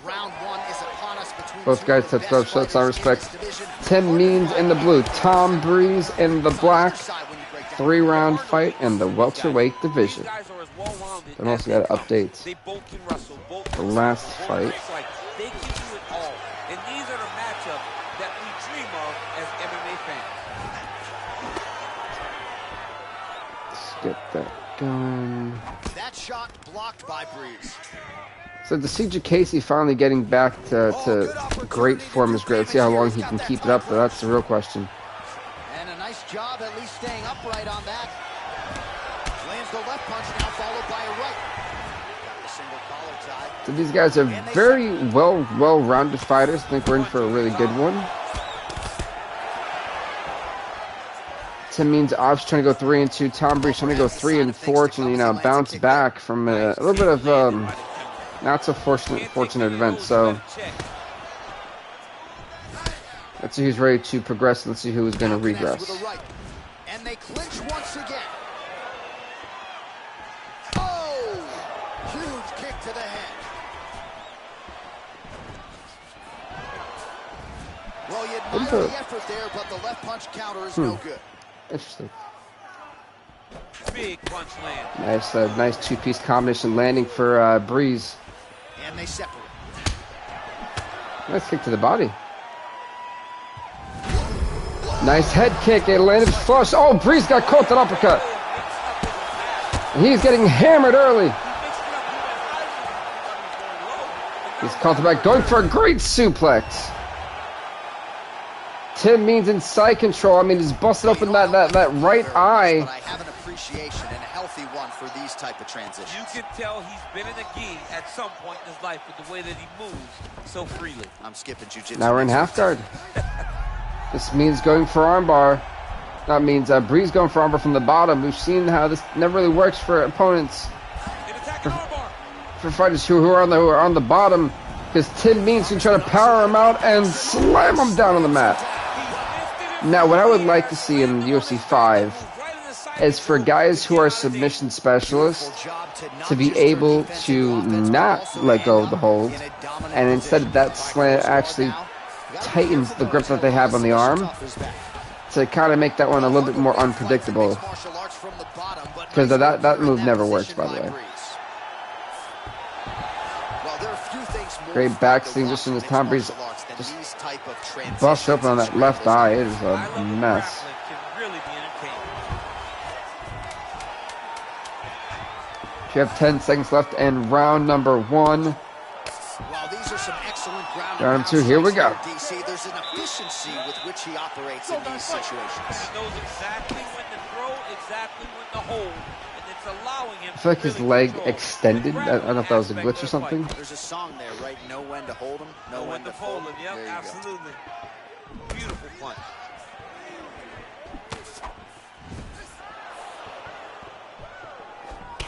Round 1 is upon us between both guys touched up, showed some respect. Tim Means in the blue, Tom Breeze in the black. 3-round fight in the welterweight division. Then also got updates. The last fight. Let's get that going. That shot blocked by Breeze. So to see Jacase finally getting back to great form is great. Let's see how long he can keep it up, though. That's the real question. And a nice job at least staying upright on that. Lands the left punch now, followed by a right. Got the single collar tie. So these guys are very well-rounded fighters. I think we're in for a really good one. Tim Means obviously trying to go 3-2. Tom Breeze trying to go 3-4 to bounce back from a little bit of not so fortunate event. So let's see who's ready to progress. Let's see who is going to regress. And they clinch once again. Oh! Huge kick to the head. Well, you admire the effort there, but the left punch counter is no good. Interesting. Big punch land. Nice, nice two-piece combination landing for Breeze. And they separate. Nice kick to the body. Nice head kick. It landed flush. Oh, Breeze got caught that uppercut. He's getting hammered early. He's caught the back, going for a great suplex. Tim Means in side control. I mean, he's busted open that right eye. But I have an appreciation and a healthy one for these type of transitions. You can tell he's been in a gi at some point in his life with the way that he moves so freely. I'm skipping jiu-jitsu. Now we're in half guard. This Means going for armbar. That means Breeze going for armbar from the bottom. We've seen how this never really works for opponents. For fighters who are on the bottom, because Tim Means can try to power him out and slam him down on the mat. Now, what I would like to see in UFC 5 is for guys who are submission specialists to be able to not let go of the hold, and instead of that slam actually tightens the grip that they have on the arm to kind of make that one a little bit more unpredictable. Because that move never works, by the way. Great backswing just in the Tom Breeze just bust open on that left eye. It is a mess. You have 10 seconds left and round number 1. Round number 2, here we go. DC, there's an efficiency with which he operates in these situations. He knows exactly when to throw, exactly when to hold. Allowing him I feel like his leg extended. I don't know if that was a glitch or something. There's a song there, right? Know when to hold him, know when to fold him. Yep, absolutely. Beautiful punch.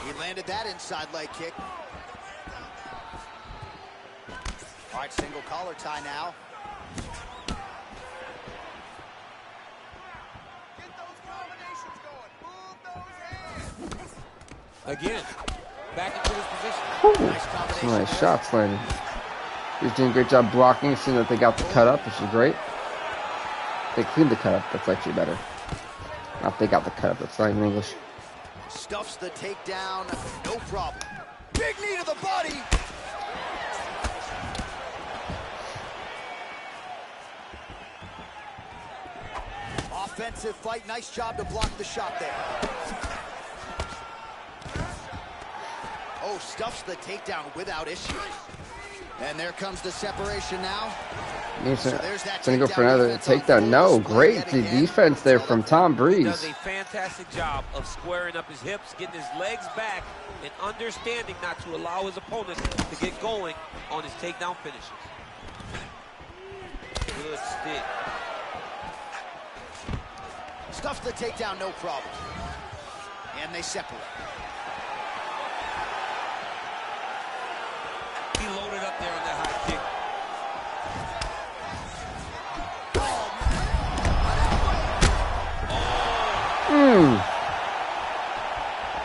He landed that inside leg kick. All right, single collar tie now. Again, back into his position. Some nice shots landing. He's doing a great job blocking, seeing that they got the cut up, which is great. They cleaned the cut up, that's actually better. Not they got the cut up, that's not even English. Stuffs the takedown, no problem. Big knee to the body. Offensive fight, nice job to block the shot there. Oh, stuffs the takedown without issue. And there comes the separation now. He's going to go for another takedown. No, great defense there from Tom Breeze. Does a fantastic job of squaring up his hips, getting his legs back, and understanding not to allow his opponent to get going on his takedown finishes. Good stick. Stuffs the takedown, no problem. And they separate. He loaded up there on that high kick.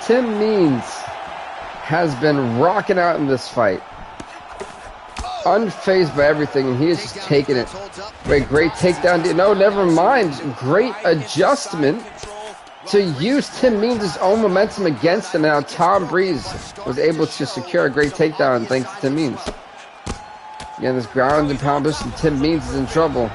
Tim Means has been rocking out in this fight. Unfazed by everything, and he is just taking it. Great takedown. No, never mind. Great adjustment to use Tim Means' own momentum against him. Now Tom Breeze was able to secure a great takedown thanks to Tim Means. Again, this ground and pound position, Tim Means is in trouble.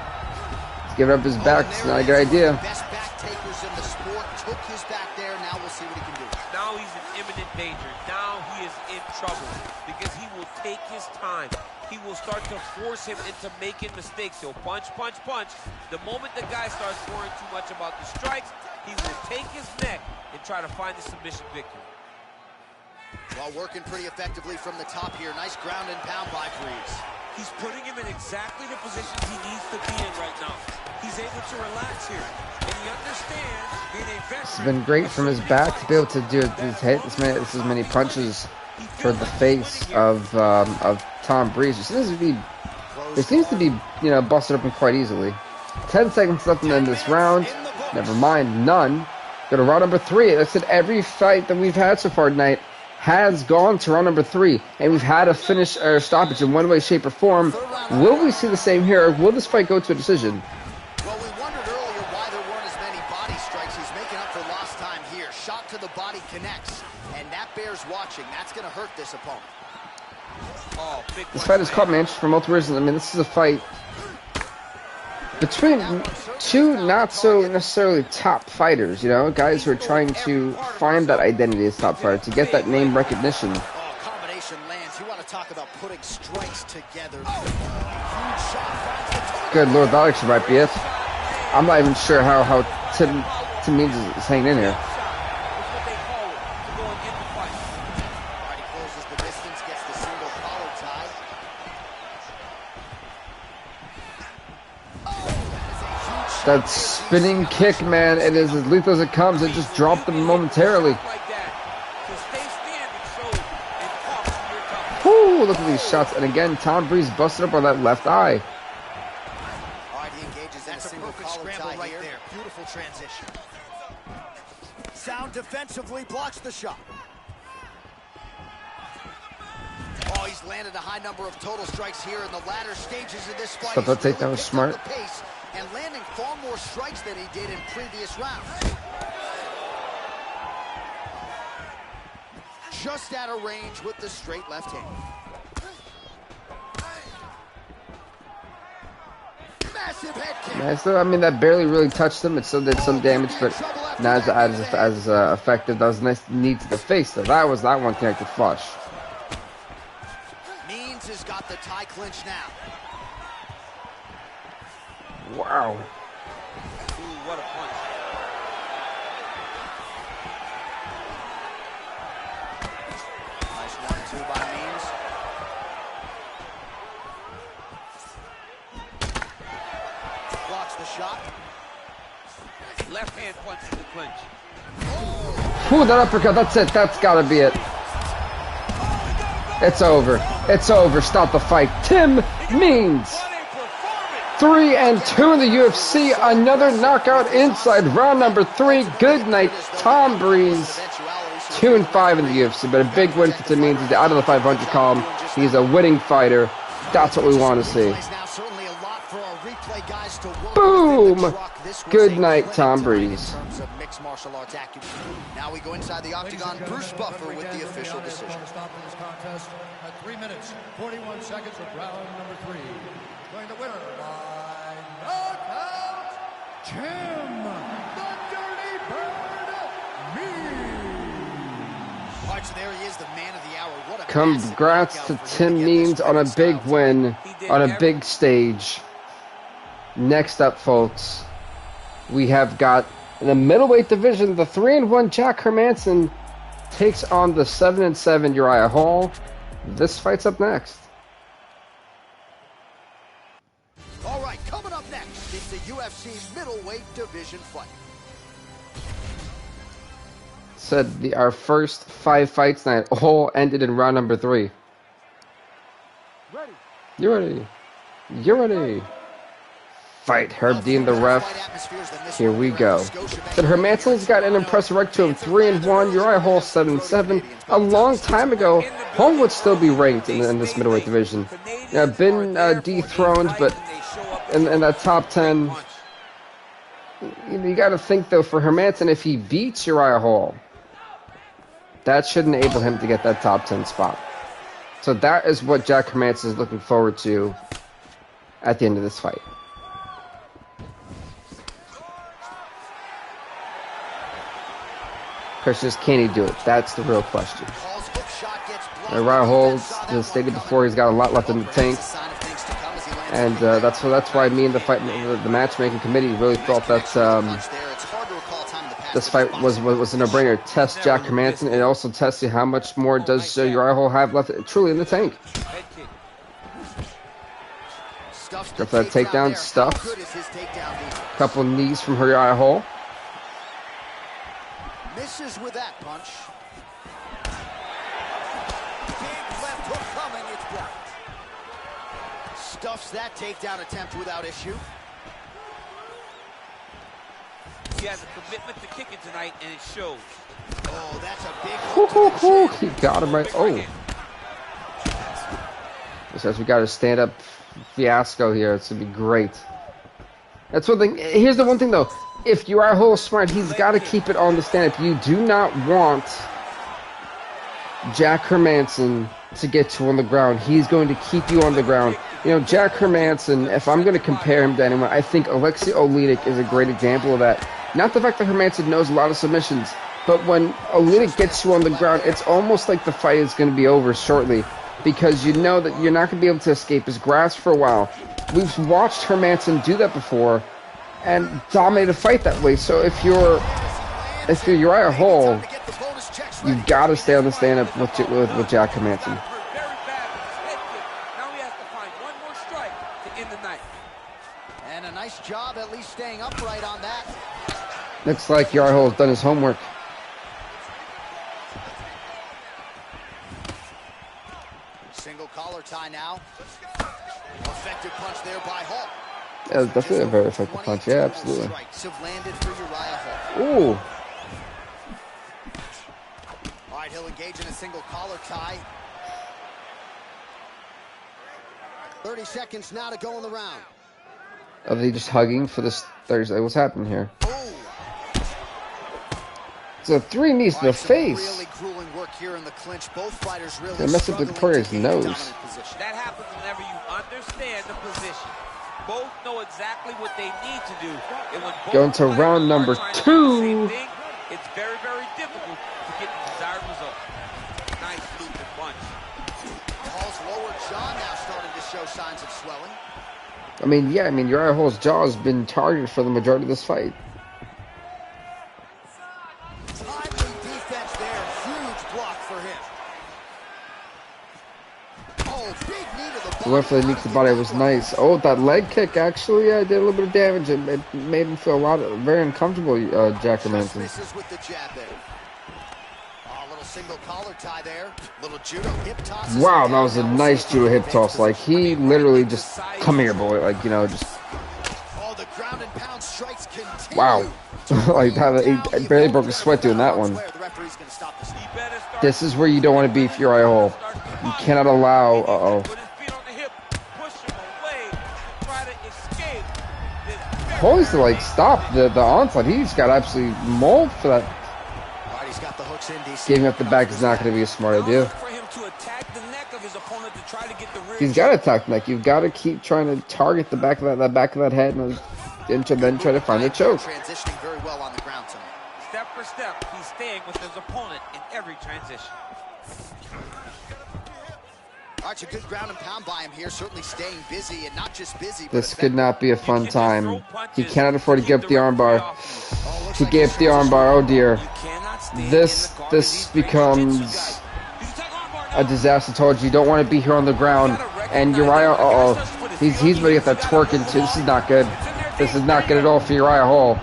He's giving up his back. It's not a good idea. Best back takers in the sport took his back there. Now we'll see what he can do. Now he's in imminent danger. Now he is in trouble because he will take his time. He will start to force him into making mistakes. He'll punch, punch, punch. The moment the guy starts worrying too much about the strikes, he will take his neck and try to find the submission victory. Well, working pretty effectively from the top here. Nice ground and pound by Breeze. He's putting him in exactly the positions he needs to be in right now. He's able to relax here, and he understands being a veteran. It's been great from his back to be able to do this many punches toward the face of Tom Breeze. It seems to be busted open quite easily. 10 seconds left in this round. Never mind, none. Go to round number 3. I said every fight that we've had so far tonight has gone to round number 3, and we've had a finish or stoppage in one way, shape, or form. Will we see the same here, or will this fight go to a decision? Well, we wondered earlier why there weren't as many body strikes. He's making up for lost time here. Shot to the body connects, and that bears watching. That's going to hurt this opponent. Oh, big This fight is caught my interest for multiple reasons. I mean, this is a fight between two not so necessarily top fighters, you know, guys who are trying to find that identity as top fighter, to get that name recognition. Oh, combination lands. You want to talk about putting strikes together. Huge shot. Good Lord, that actually might be it. I'm not even sure how Tim Means is hanging in here. That spinning kick, man, it is as lethal as it comes. It just dropped them momentarily. Whoo, look at these shots. And again, Tom Breeze busted up on that left eye. All right, he engages in a single collar tie right there. Beautiful transition. Sound defensively blocks the shot. Oh, he's landed a high number of total strikes here in the latter stages of this fight. Stop that takedown was smart. And landing far more strikes than he did in previous rounds. Just out of range with the straight left hand. Massive head kick. Yeah, so, I mean, that barely really touched him. It still did some damage, but not as effective. That was a nice knee to the face, though. That one connected flush. Means has got the tie clinch now. Wow. Ooh, what a punch. Nice 1-2 by Means. Blocks the shot. Left hand punch in the clinch. Ooh, that uppercut, that's it. That's gotta be it. It's over. It's over. Stop the fight. Tim Means. 3-2 in the UFC. Another knockout inside round number 3. Good night, Tom Breeze. 2-5 in the UFC, but a big win for Tim Means. He's out of the 500 column. He's a winning fighter. That's what we want to see. Boom! Good night, Tom Breeze. Now we go inside the octagon. Bruce Buffer with the official decision. Stop in this contest at 3 minutes, 41 seconds of round number 3. Going the winner by knockout, Tim the Dirty Bird Means. All right, so there he is, the man of the hour. What a Congrats to Tim Means on a big win, on a big stage. Next up, folks, we have got in the middleweight division, the 3-1 Jack Hermansson takes on the 7-7 Uriah Hall. This fight's up next. All right, coming up next, it's the UFC middleweight division fight. Said our first 5 fights tonight all ended in round number 3. Ready. You ready? You ready? Fight Herb Dean, the ref. Here we go. Said Hermansson's got an impressive record to him, 3-1. Uriah Hall 7-7. A long time ago, Hall would still be ranked in this middleweight division. Yeah, been dethroned, but in that top 10. You got to think though, for Hermansson, if he beats Uriah Hall, that should enable him to get that top 10 spot. So that is what Jack Hermansson is looking forward to at the end of this fight. Question is, can he do it? That's the real question. Uriah Hall, as stated before, he's got a lot left in the tank, and that's why me and the matchmaking committee really thought that this fight was a no-brainer. Test Jack Hermansson and also test see how much more does Uriah Hall have left truly in the tank. Go for that takedown, stuff. Couple knees from Uriah Hall. Misses with that punch. Big left hook coming, it's blocked. Stuffs that takedown attempt without issue. He has a commitment to kicking tonight, and it shows. Oh, that's a big Hoo, he got him right. Oh. It says we got a stand-up fiasco here. It's going to be great. That's one thing. Here's the one thing, though. If Uriah Hall is smart, he's got to keep it on the stand-up. You do not want Jack Hermansson to get you on the ground. He's going to keep you on the ground. You know, Jack Hermansson, if I'm going to compare him to anyone, I think Alexei Oleinik is a great example of that. Not the fact that Hermansson knows a lot of submissions, but when Oleinik gets you on the ground, it's almost like the fight is going to be over shortly, because you know that you're not going to be able to escape his grasp for a while. We've watched Hermansson do that before and dominate a fight that way. So if you're Uriah Hall, you've got to stay on the stand-up with Jack Hermansson. And a nice job at least staying upright on that. Looks like Uriah Hall has done his homework. Single collar tie now. Effective punch there by Hall. Yeah, definitely a very effective punch. Yeah, absolutely. Have landed for Uriah Hall. Ooh. All right, he'll engage in a single collar tie. 30 seconds now to go in the round. Are they just hugging for this Thursday? What's happening here? So 3 knees to the face. Really grueling work here in the clinch. Both fighters really they messed up the Victoria's nose. That happens whenever you understand the position. Both know exactly what they need to do. And when both going to round number 2. It's very, very difficult to get the desired result. Nice looping punch. Hall's lower jaw now starting to show signs of swelling. I mean, Uriah Hall's jaw has been targeted for the majority of this fight. Timely defense there. Huge block for him. Oh, big knee to the body. The went for the knee to the body. It was nice. Oh, that leg kick actually did a little bit of damage. It made him feel very uncomfortable, Jack Hermansson. Misses with the jab there. Oh, little single collar tie there. Little judo hip toss. Wow, that was a nice judo hip toss. Like, he literally just, come here, boy. Like, you know, just. Oh, the ground and pound strikes continue. Wow. Like, he barely broke a sweat doing that one. This is where you don't want to be for Uriah Hall. You cannot allow. Hall needs to, like, stop the onslaught. He's got absolutely mauled for that. Giving up the back is not going to be a smart idea. He's got to attack the neck. You've got to keep trying to target the back of that head and then try to find a choke. Transitioning very well on the ground tonight. Step for step, he's staying with his opponent in every transition. Arch, a good ground and pound by him here, certainly staying busy, and not just busy. This could not be a fun time. He cannot afford to give up the armbar. He gave up the armbar. Oh dear. This becomes a disaster. Told you don't want to be here on the ground. And Uriah, he's ready to get that twerk into. This is not good. This is not good at all for Uriah Hall.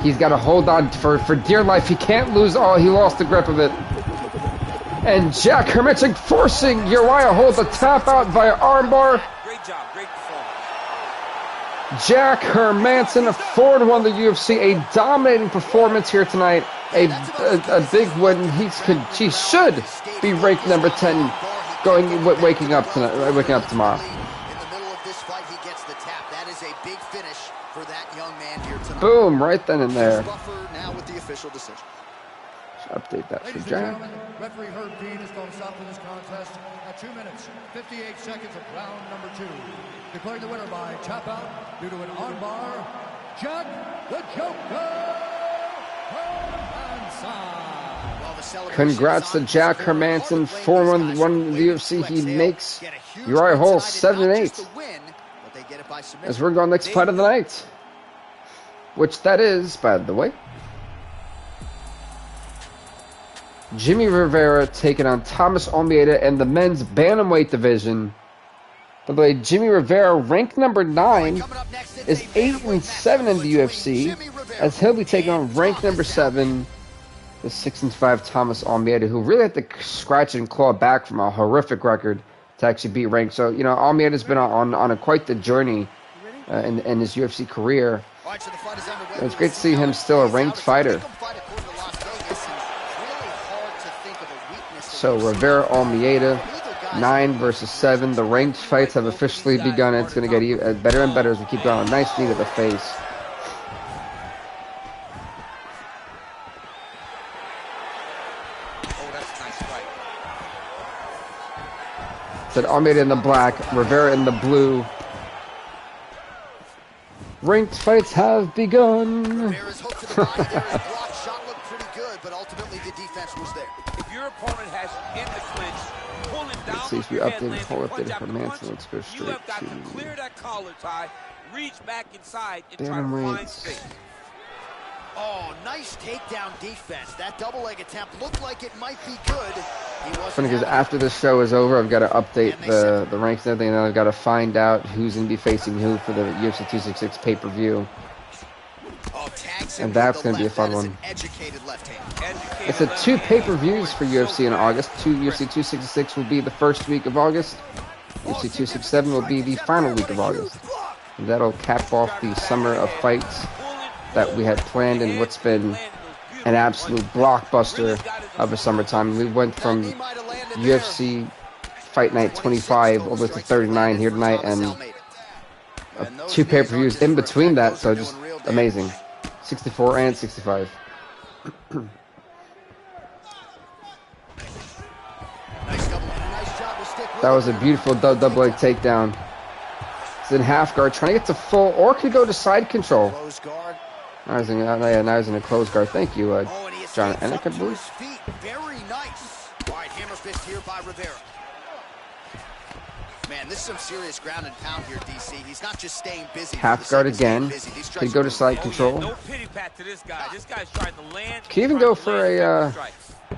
He's got to hold on for dear life. He can't lose. Oh, he lost the grip of it. And Jack Hermansson forcing Uriah Hall to tap out via armbar. Great job, great performance. Jack Hermansson, a 4-1 the UFC, a dominating performance here tonight, a big win. He should be ranked number 10, waking up tomorrow. In the middle of this fight, he gets the tap. That is a big finish for that young man here tonight. Boom, right then and there. Now with the official decision. Update that for Ladies and Jack. gentlemen, referee Herb Dean has called a stop to this contest at 2 minutes, 58 seconds of round number 2. Declaring the winner by tap out due to an armbar, Jack the Joker Hermansson. Congrats to Jack Hermansson, 4-1 the UFC. He makes Uriah Hall 7-8. As we're going next fight of the night, which that is, by the way, Jimmy Rivera taking on Thomas Almeida in the men's bantamweight division. By the way, Jimmy Rivera, ranked number 9, is 8-7 in the UFC, as he'll be taking on ranked number 7, the 6-5 Thomas Almeida, who really had to scratch and claw back from a horrific record to actually be ranked. So, you know, Almeida's been on quite the journey in his UFC career. right, so the fight is underway. It's great to see him still a ranked fighter. So Rivera Almeida, 9 versus 7. The ranked fights have officially begun. It's going to get better and better as we keep going. Nice knee to the face. Said Almeida in the black, Rivera in the blue. Ranked fights have begun. Rivera's hook to the body there. His block shot looked pretty good, but ultimately the defense was there. If your opponent has you in the clinch, pull him down. Let's see if we updated the whole updated for Manson. Let's go straight You have got to to clear that collar tie, reach back inside, and try Damn to find Reigns. space. Oh, nice takedown defense. That double leg attempt looked like it might be good. He wasn't Funny because having it. after this show is over, I've got to update the ranks and everything, and then I've got to find out who's going to be facing who for the UFC 266 pay-per-view. Oh, tags him And that's with the going to be a left. fun That is one. an educated left hand. Educated It's a left 2 hand. pay-per-views for UFC in August. UFC 266 will be the first week of August. UFC 267 will be the final week of August. And that'll cap off the summer of fights that we had planned in what's been an absolute blockbuster of a summertime. We went from UFC Fight Night 25 all the way to 39 here tonight, and 2 pay-per-views in between that, so just amazing. 64 and 65. That was a beautiful double leg takedown. It's in half guard, trying to get to full, or could go to side control. Close guard. Now he's in a close guard. Thank you, Oh, and he John escapes Enick, up I to believe. his feet. Very nice. All right, hammer fist here by Rivera. Man, this is some serious ground and pound here, DC. He's not just staying busy. Half guard again. Could go to side control. No pity pat to this guy. This guy's trying to land. Can even go for a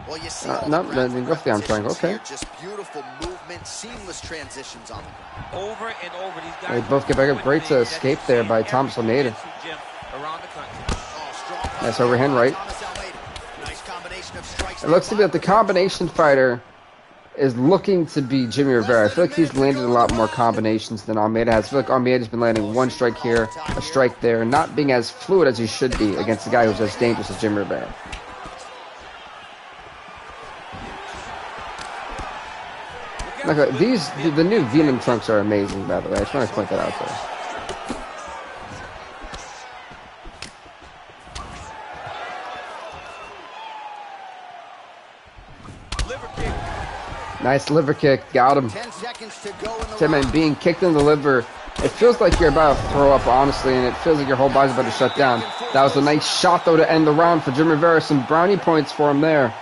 Well, you see no, then go for the arm triangle. Okay. Just beautiful movement, seamless transitions on them. Over and over. These guys They both get back up. Great to escape there by Thomas Almeida. Around the country. Oh, strong Nice overhand right. Thomas Almeida. Nice combination of strikes. It looks to be that the combination fighter is looking to be Jimmy Rivera. I feel like he's landed a lot more combinations than Almeida has. I feel like Almeida's been landing one strike here, a strike there, not being as fluid as he should be against a guy who's as dangerous as Jimmy Rivera. Look, the new Venom trunks are amazing, by the way. I just want to point that out there. Nice liver kick, got him. 10 seconds to go in the Tim, and being kicked in the liver, it feels like you're about to throw up, honestly, and it feels like your whole body's about to shut down. That was a nice shot, though, to end the round for Jimmy Rivera. Some brownie points for him there.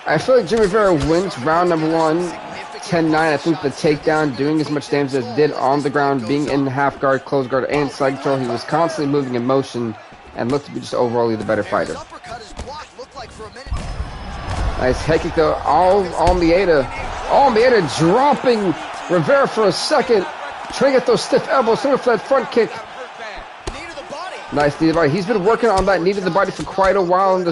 I feel like Jimmy Rivera wins round number 1, 10-9. I think the takedown, doing as much damage as it did on the ground, being in half guard, close guard, and side control, he was constantly moving in motion and looked to be just overall the better fighter. Nice head kick though. Almeida dropping Rivera for a second. Trying to get those stiff elbows, sort of for that front kick. Nice knee to the body. He's been working on that knee to the body for quite a while in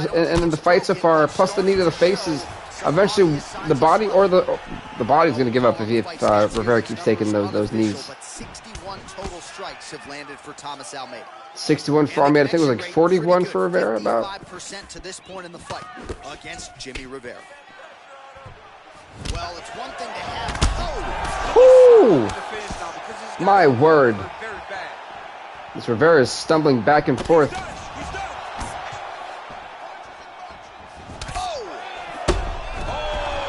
the fight so far. Plus the knee to the face is eventually the body, or the body's going to give up if Rivera keeps taking those knees. 61 total strikes have landed for Thomas Almeida. 61 for Almeida. I think it was like 41 for Rivera, about. 55% to this point in the fight against Jimmy Rivera. Well, it's one thing to have. Oh! My word. This Rivera is stumbling back and forth.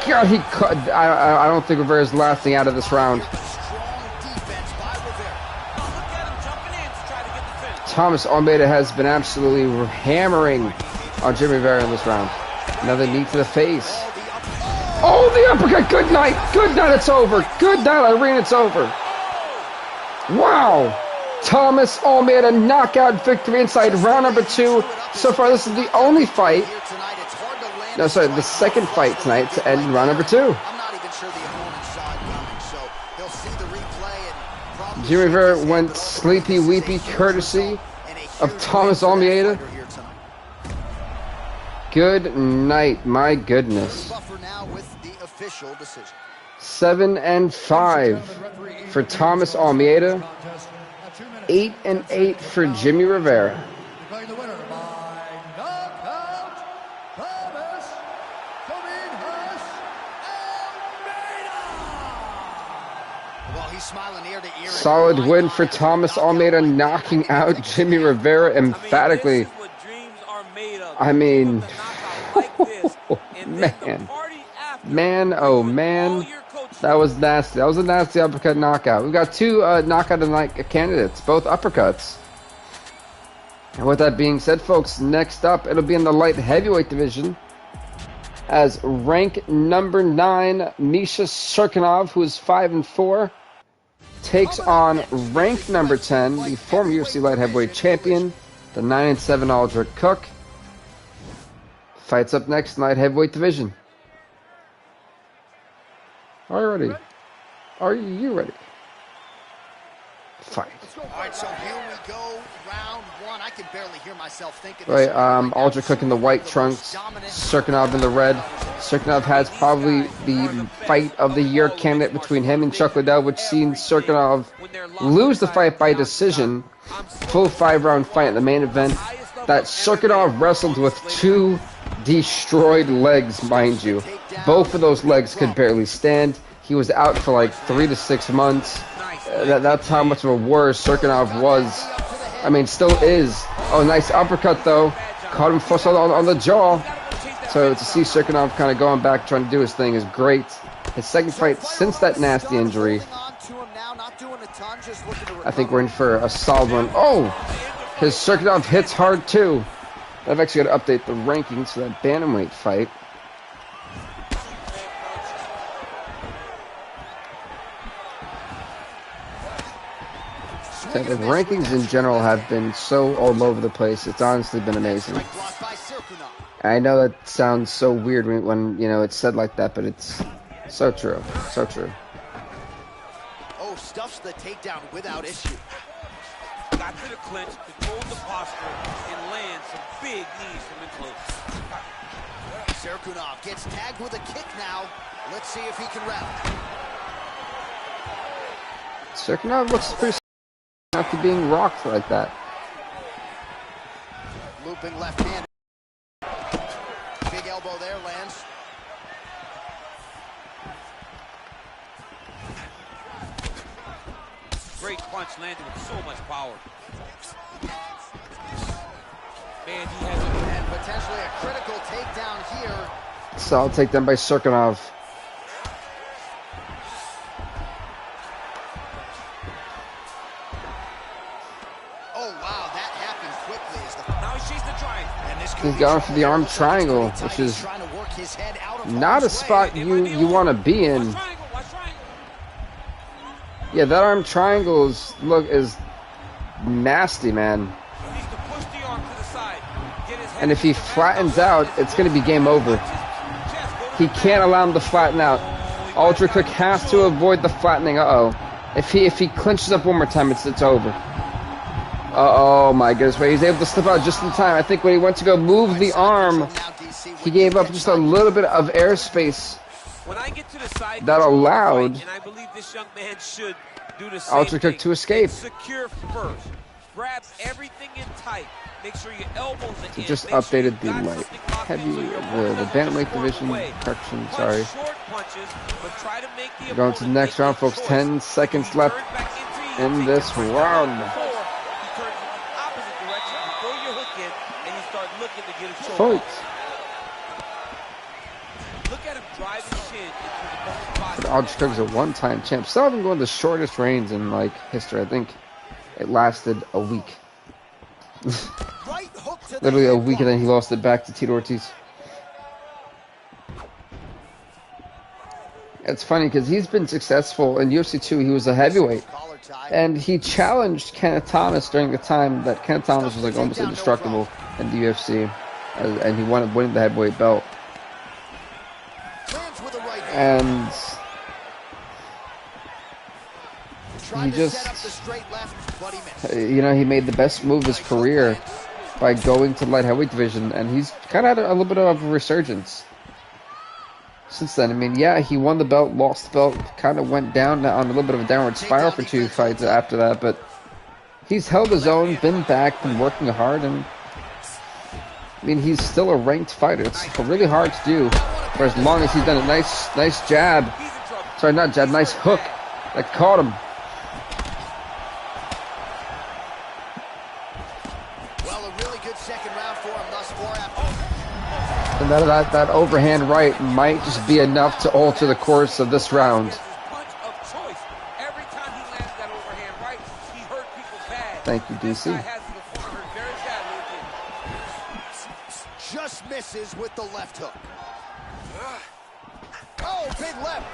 God, he cut. I don't think Rivera's lasting out of this round. Thomas Almeida has been absolutely hammering on Jimmy Rivera in this round. Another knee to the face. Oh, the uppercut. Good night. Good night. It's over. Good night, Irene. It's over. Wow. Thomas Almeida knockout victory inside round number 2. So far, this is the only fight. No, sorry, the second fight tonight to end round number 2. I'm not even sure the opponent saw it coming, so they'll see the replay and probably. Jimmy Rivera went sleepy weepy courtesy of Thomas Almeida. Good night, my goodness. 7-5 for Thomas Almeida. 8-8 for Jimmy Rivera. Declaring the winner by knockout, Thomas Almeida. Well, he's smiling ear to ear. Solid win for Thomas Almeida, knocking out Jimmy Rivera emphatically. I mean, man, oh man, that was nasty. That was a nasty uppercut knockout. We've got two knockout of the night candidates, both uppercuts. And with that being said, folks, next up, it'll be in the light heavyweight division as rank number 9, Misha Cirkunov, who is 5-4, takes on rank number 10, the former UFC light heavyweight champion, the 9-7 Aldrich Cook. Fights up next, light heavyweight division. Are you ready? Are you ready? Fight. All right, so here we go, round 1. I can barely hear myself thinking. Right, Aldrich Cook in the white trunks, Cirkunov in the red. Cirkunov has probably the fight of the year candidate between him and Chuck Liddell, which seen Cirkunov lose the fight by decision. Full 5-round fight in the main event. That Cirkunov wrestled with 2 destroyed legs, mind you. Both of those legs could barely stand. He was out for like 3 to 6 months. That's how much of a worse Cirkunov was. I mean, still is. Oh, nice uppercut though. Caught him first on the jaw. So to see Cirkunov kind of going back trying to do his thing is great. His second fight since that nasty injury. I think we're in for a solid one. Oh, his Cirkunov hits hard too. I've actually got to update the rankings for that bantamweight fight. The rankings in general have been so all over the place. It's honestly been amazing. I know that sounds so weird when you know it's said like that, but it's so true. So true. Oh, stuffs the takedown without issue. Got to the clinch, controlled the posture, and lands some big knees from in close. Cirkunov gets tagged with a kick now. Let's see if he can rally. Cirkunov looks pretty after being rocked like that. Looping left hand. Big elbow there lands. Great punch landed with so much power. Man, he has and potentially a critical takedown here. Solid takedown by Cirkunov. Oh wow, that happened quickly. Now he chased the triangle. And this He's going for the arm triangle, which is not a spot you want to be in. Yeah, that arm triangle is nasty, man. And if he flattens out, it's going to be game over. He can't allow him to flatten out. Aldrich Cook has to avoid the flattening. If he clinches up one more time, it's over. Oh my goodness, but he's able to slip out just in time. I think when he went to go move the arm, he gave up just a little bit of airspace that allowed Aldrich Cook to escape. Secure first. Grabs everything in tight. Make sure your elbows are in. Just updated the light heavy, the bantamweight division. Correction, sorry. We're going to the next round, folks. 10 seconds left in this round. Fight. Look at him drive his chin into the Aldrich Cook is a one-time champ. Still haven't gone the shortest reigns in like history. I think it lasted a week. Literally a week, and then he lost it back to Tito Ortiz. It's funny because he's been successful in UFC 2. He was a heavyweight, and he challenged Kenneth Thomas during the time that Kenneth Thomas was like almost indestructible in the UFC, and he wound up winning the heavyweight belt. And he just, you know, he made the best move of his career by going to the light heavyweight division, and he's kind of had a little bit of a resurgence since then. I mean, yeah, he won the belt, lost the belt, kind of went down on a little bit of a downward spiral for 2 fights after that, but He's held his own, been back, been working hard, and I mean, he's still a ranked fighter. It's really hard to do for as long as he's done it. Nice jab. Sorry, not jab, nice hook that caught him. Well, a really good second round for him thus far. And that overhand right might just be enough to alter the course of this round. Thank you, DC. Just misses with the left hook. Oh, big left.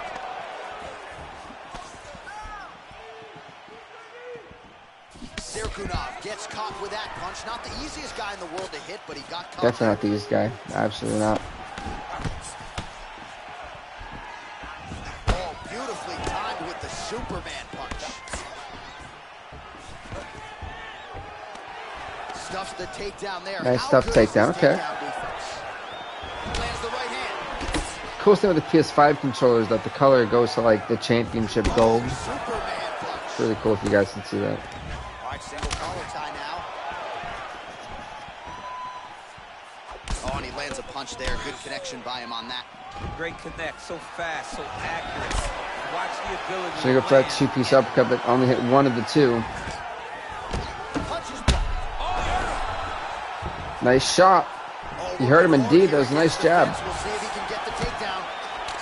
Serkunov gets caught with that punch. Not the easiest guy in the world to hit, but he got caught. Definitely not the easiest guy. Absolutely not. Oh, beautifully timed with the Superman punch. Stuffs the takedown there. Nice stuff takedown. Okay. Lands the right hand. Cool thing with the PS5 controller is that the color goes to like the championship gold. Superman punch. It's really cool if you guys can see that. All right, single collar tie now. Oh, and he lands a punch there. Good connection by him on that. Great connect, so fast, so accurate. Watch the ability. So you go for that two-piece uppercut, but only hit one of the two. Punches blocked. Nice shot. He hurt him indeed. That was a nice jab. We'll see if he can get the takedown.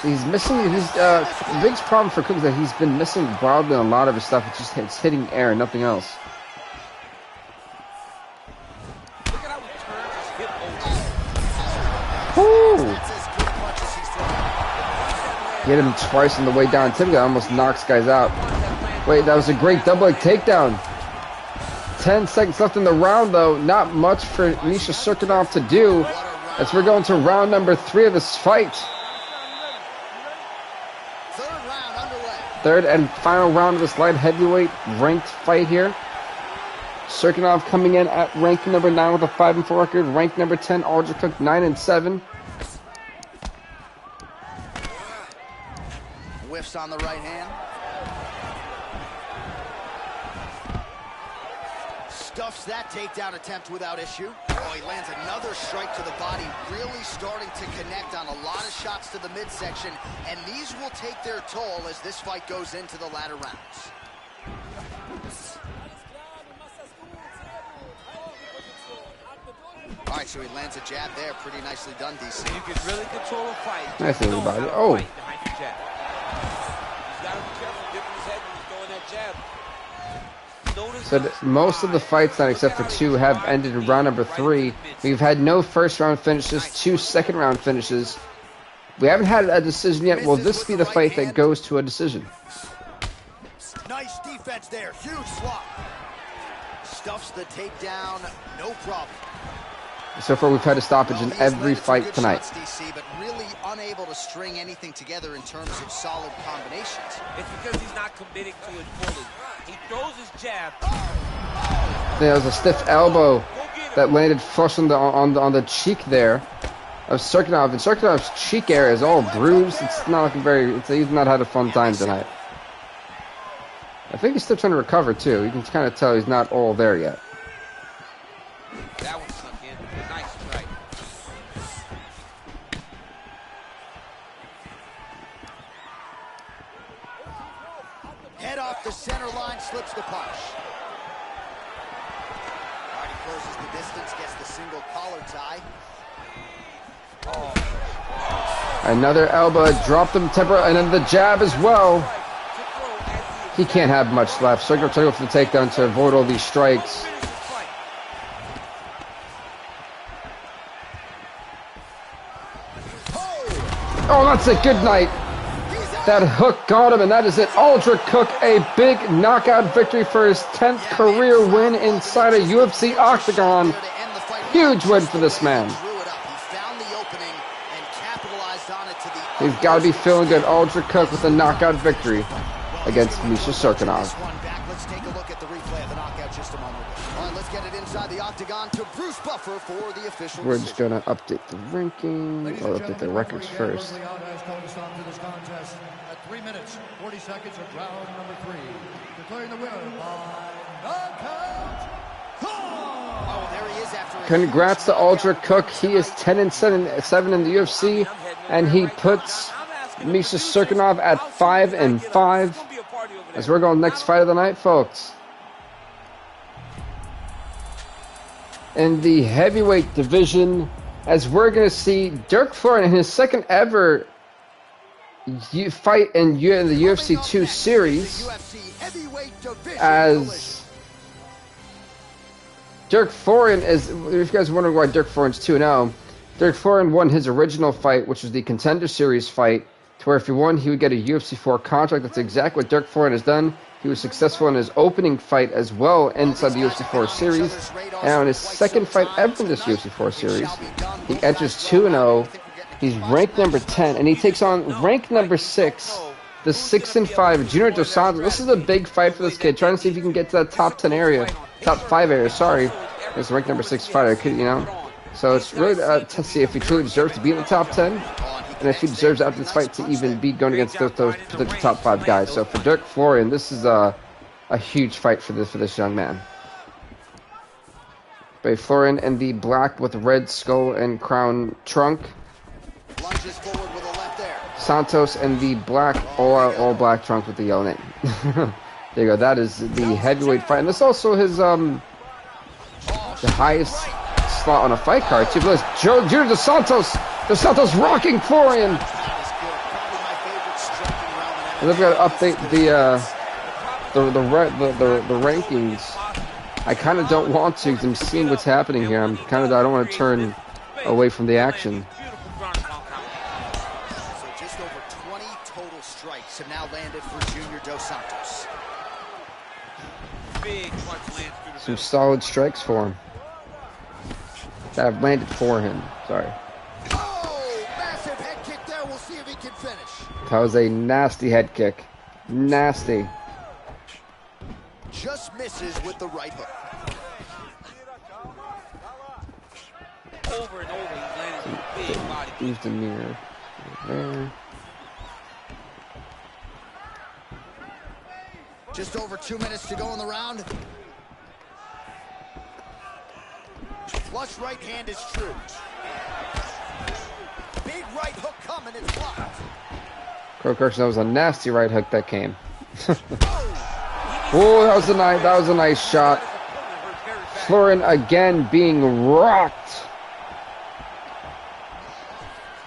So he's missing. The biggest problem for Cook is that he's been missing wildly on a lot of his stuff. It's hitting air, nothing else. Look at how he turns his hip over. Woo! That's as good punches he's thrown. He hit him twice on the way down. Typically, almost knocks guys out. Wait, that was a great double leg takedown. 10 seconds left in the round, though. Not much for Misha Serkunov to do as we're going to round number 3 of this fight. Third round underway. Third and final round of this light heavyweight ranked fight here. Serkunov coming in at rank number 9 with a 5-4 record. Rank number 10, Aldrich Cook 9-7. Whiffs on the right hand. Stuffs that takedown attempt without issue. Oh, he lands another strike to the body, really starting to connect on a lot of shots to the midsection, and these will take their toll as this fight goes into the latter rounds. All right, so he lands a jab there. Pretty nicely done, DC. You can really control a fight. Nice little body. Oh. He's got to be careful dipping his head when he's throwing that jab. So most of the fights, not except for 2, have ended in round number 3. We've had no first round finishes, 2 second round finishes. We haven't had a decision yet. Will this be the fight that goes to a decision? Nice defense there. Huge slot. Stuffs the takedown. No problem. So far, we've had a stoppage in every fight tonight. DC, but really unable to string anything together in terms of solid combinations. It's because he's not committing to it fully. He throws his jab. There was a stiff elbow that landed flush on the cheek there of Serkunov, and Serkunov's cheek area is all bruised. It's not looking he's not had a fun time tonight. I think he's still trying to recover too. You can kind of tell he's not all there yet. That one snuck in. Nice strike. Head off the center line, slips the punch. Already closes the distance, gets the single collar tie. Another elbow, dropped him temper, and then the jab as well. He can't have much left. Serkunov trying to go for the takedown to avoid all these strikes. Oh, that's a good night. That hook got him, and that is it. Aldrich Cook, a big knockout victory for his 10th career win inside a UFC octagon. Huge win for this man. He's got to be feeling good. Aldrich Cook with a knockout victory against Misha Serkunov. Let's take a look at the replay of the knockout just a moment ago. All right, let's get it inside the octagon to Bruce Buffer for the official We're just going to update the ranking, or update the records first. At 3 minutes, 40 seconds of round number 3. Declaring the winner by knockout. Oh, there he is after a Congrats to huge Ultra knockout Cook. He is 10-7 in the UFC, and he puts Misha Serkinov at 5-5. As we're going next fight of the night, folks. In the heavyweight division, as we're going to see Dirk Florin in his second ever fight in the UFC 2 series, as Dirk Florin is, if you guys are wondering why Dirk Florin's 2-0, Dirk Florin won his original fight, which was the Contender Series fight, to where if he won, he would get a UFC 4 contract. That's exactly what Dirk Florin has done. He was successful in his opening fight as well inside the UFC 4 series. And now in his second fight ever in this UFC 4 series, he enters 2-0. He's ranked number 10, and he takes on ranked number 6, the 6-5 Junior Dos Santos. This is a big fight for this kid, trying to see if he can get to that top 10 area, top 5 area. Sorry, it's ranked number 6 fighter, you know. So it's really to see if he truly deserves to be in the top 10, and if he deserves after this fight to even be going against those top 5 guys. So for Dirk Florin, this is a huge fight for this young man. But Florin in the black with red skull and crown trunk. Lunges forward with a left there. Santos in the black, all black trunk with the yellow name. There you go. That is the heavyweight fight, and this also his the highest slot on a fight card too. But Junior Dos Santos rocking Florin. And they've got to update the rankings. I kind of don't want to because I'm seeing what's happening here. I don't want to turn away from the action. So just over 20 total strikes have now landed for Junior Dos Santos. Big punch lands through the Some solid strikes for him. That have landed for him. Sorry. Oh, massive head kick there. We'll see if he can finish. That was a nasty head kick. Nasty. Just misses with the right hook. over and over. He's landing some big body. Use the mirror. There. Just over 2 minutes to go in the round. Flush right hand is true. Big right hook coming, it's blocked. That was a nasty right hook that came. Oh, that was a nice shot. Florin again being rocked.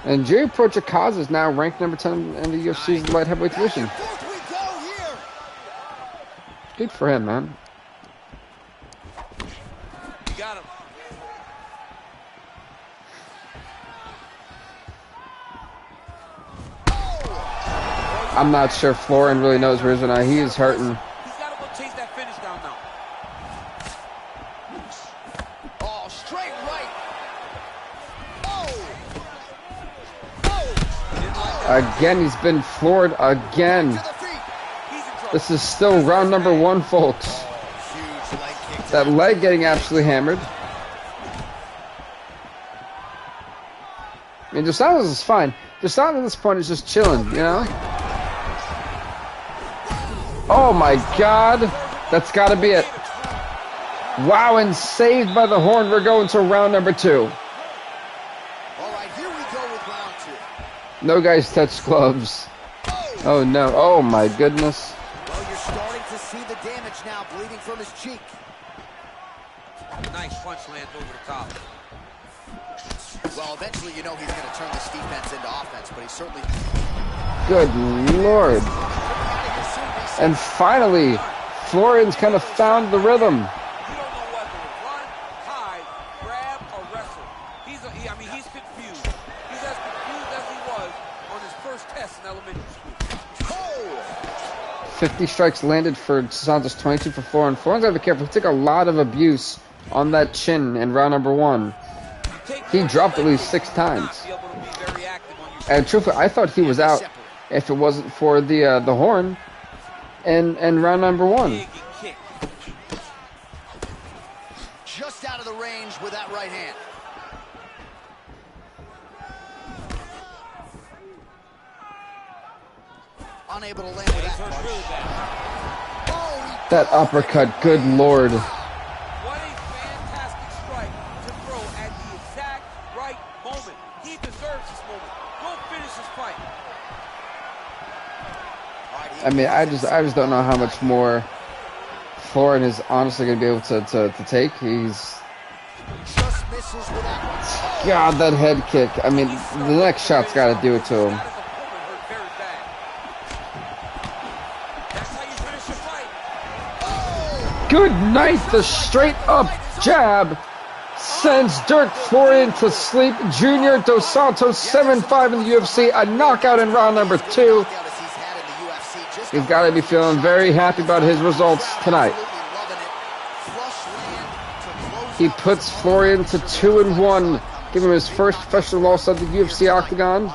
And Jerry Prochazka is now ranked number 10 in the UFC's light heavyweight division. Good for him, man. You got him. I'm not sure Florin really knows where he is right now. He is hurting. He's got to go chase that finish down now. Oh, straight right. Again, he's been floored again. This is still round number 1, folks. That leg getting absolutely hammered. I mean, Dos Santos is fine. Dos Santos at this point is just chilling, you know? Oh my God. That's got to be it. Wow, and saved by the horn. We're going to round number 2. All right, here we go with round 2. No guys touch gloves. Oh no. Oh my goodness. Well, you're starting to see the damage now, bleeding from his cheek. Nice punch lands over the top. Well, eventually, you know he's going to turn this defense into offense, but he certainly... Good Lord. And finally, Florin's kind of found the rhythm. You don't know whether to run, hide, grab, or wrestle. He's confused. He's as confused as he was on his first test in elementary school. 50 strikes landed for Santos, 22 for Florin. Florin's got to be careful. He took a lot of abuse on that chin in round number 1. He dropped at least 6 times. And truthfully, I thought he was out if it wasn't for the horn and round number 1. Just out of the range with that right hand. Unable to land with that punch. That uppercut, good lord. What a fantastic strike to throw at the exact right moment. He deserves this moment. Go finish his fight. I mean, I just don't know how much more Florian is honestly going to be able to take. He's... God, that head kick. I mean, the next shot's got to do it to him. Good night. The straight up jab sends Dirk Florian to sleep. Junior Dos Santos 7-5 in the UFC. A knockout in round number 2. He's got to be feeling very happy about his results tonight. He puts Florian to 2-1, giving him his first professional loss at the UFC octagon,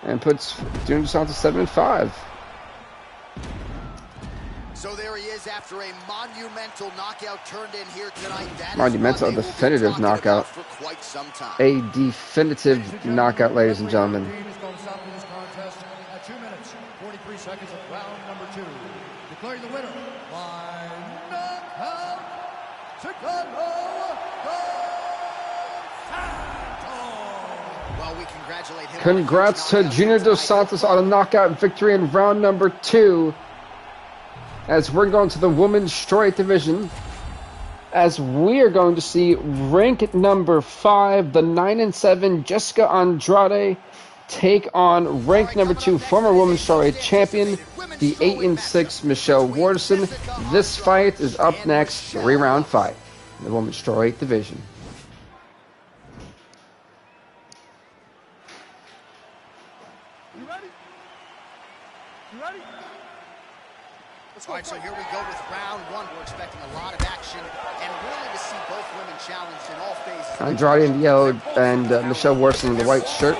and puts Junior Dos Santos 7-5. So there he is after a monumental knockout turned in here tonight. Monumental, definitive knockout. A definitive knockout, ladies and gentlemen. 2 minutes, 43 seconds of round number 2. Declaring the winner by knockout, well, we congratulate him. Congrats to Junior Dos Santos on a knockout victory in round number 2. As we're going to the women's strawweight division, as we are going to see rank number 5, the 9-7 Jessica Andrade, take on rank number 2 former women's strawweight champion, the 8-6 Michelle Waterson. This fight is up next, 3-round fight in the women's strawweight division. You ready? You ready? All right, so here we go with round 1. We're expecting a lot of action and really to see both women challenged in all phases. Andrade in the yellow and Michelle Waterson in the white shirt.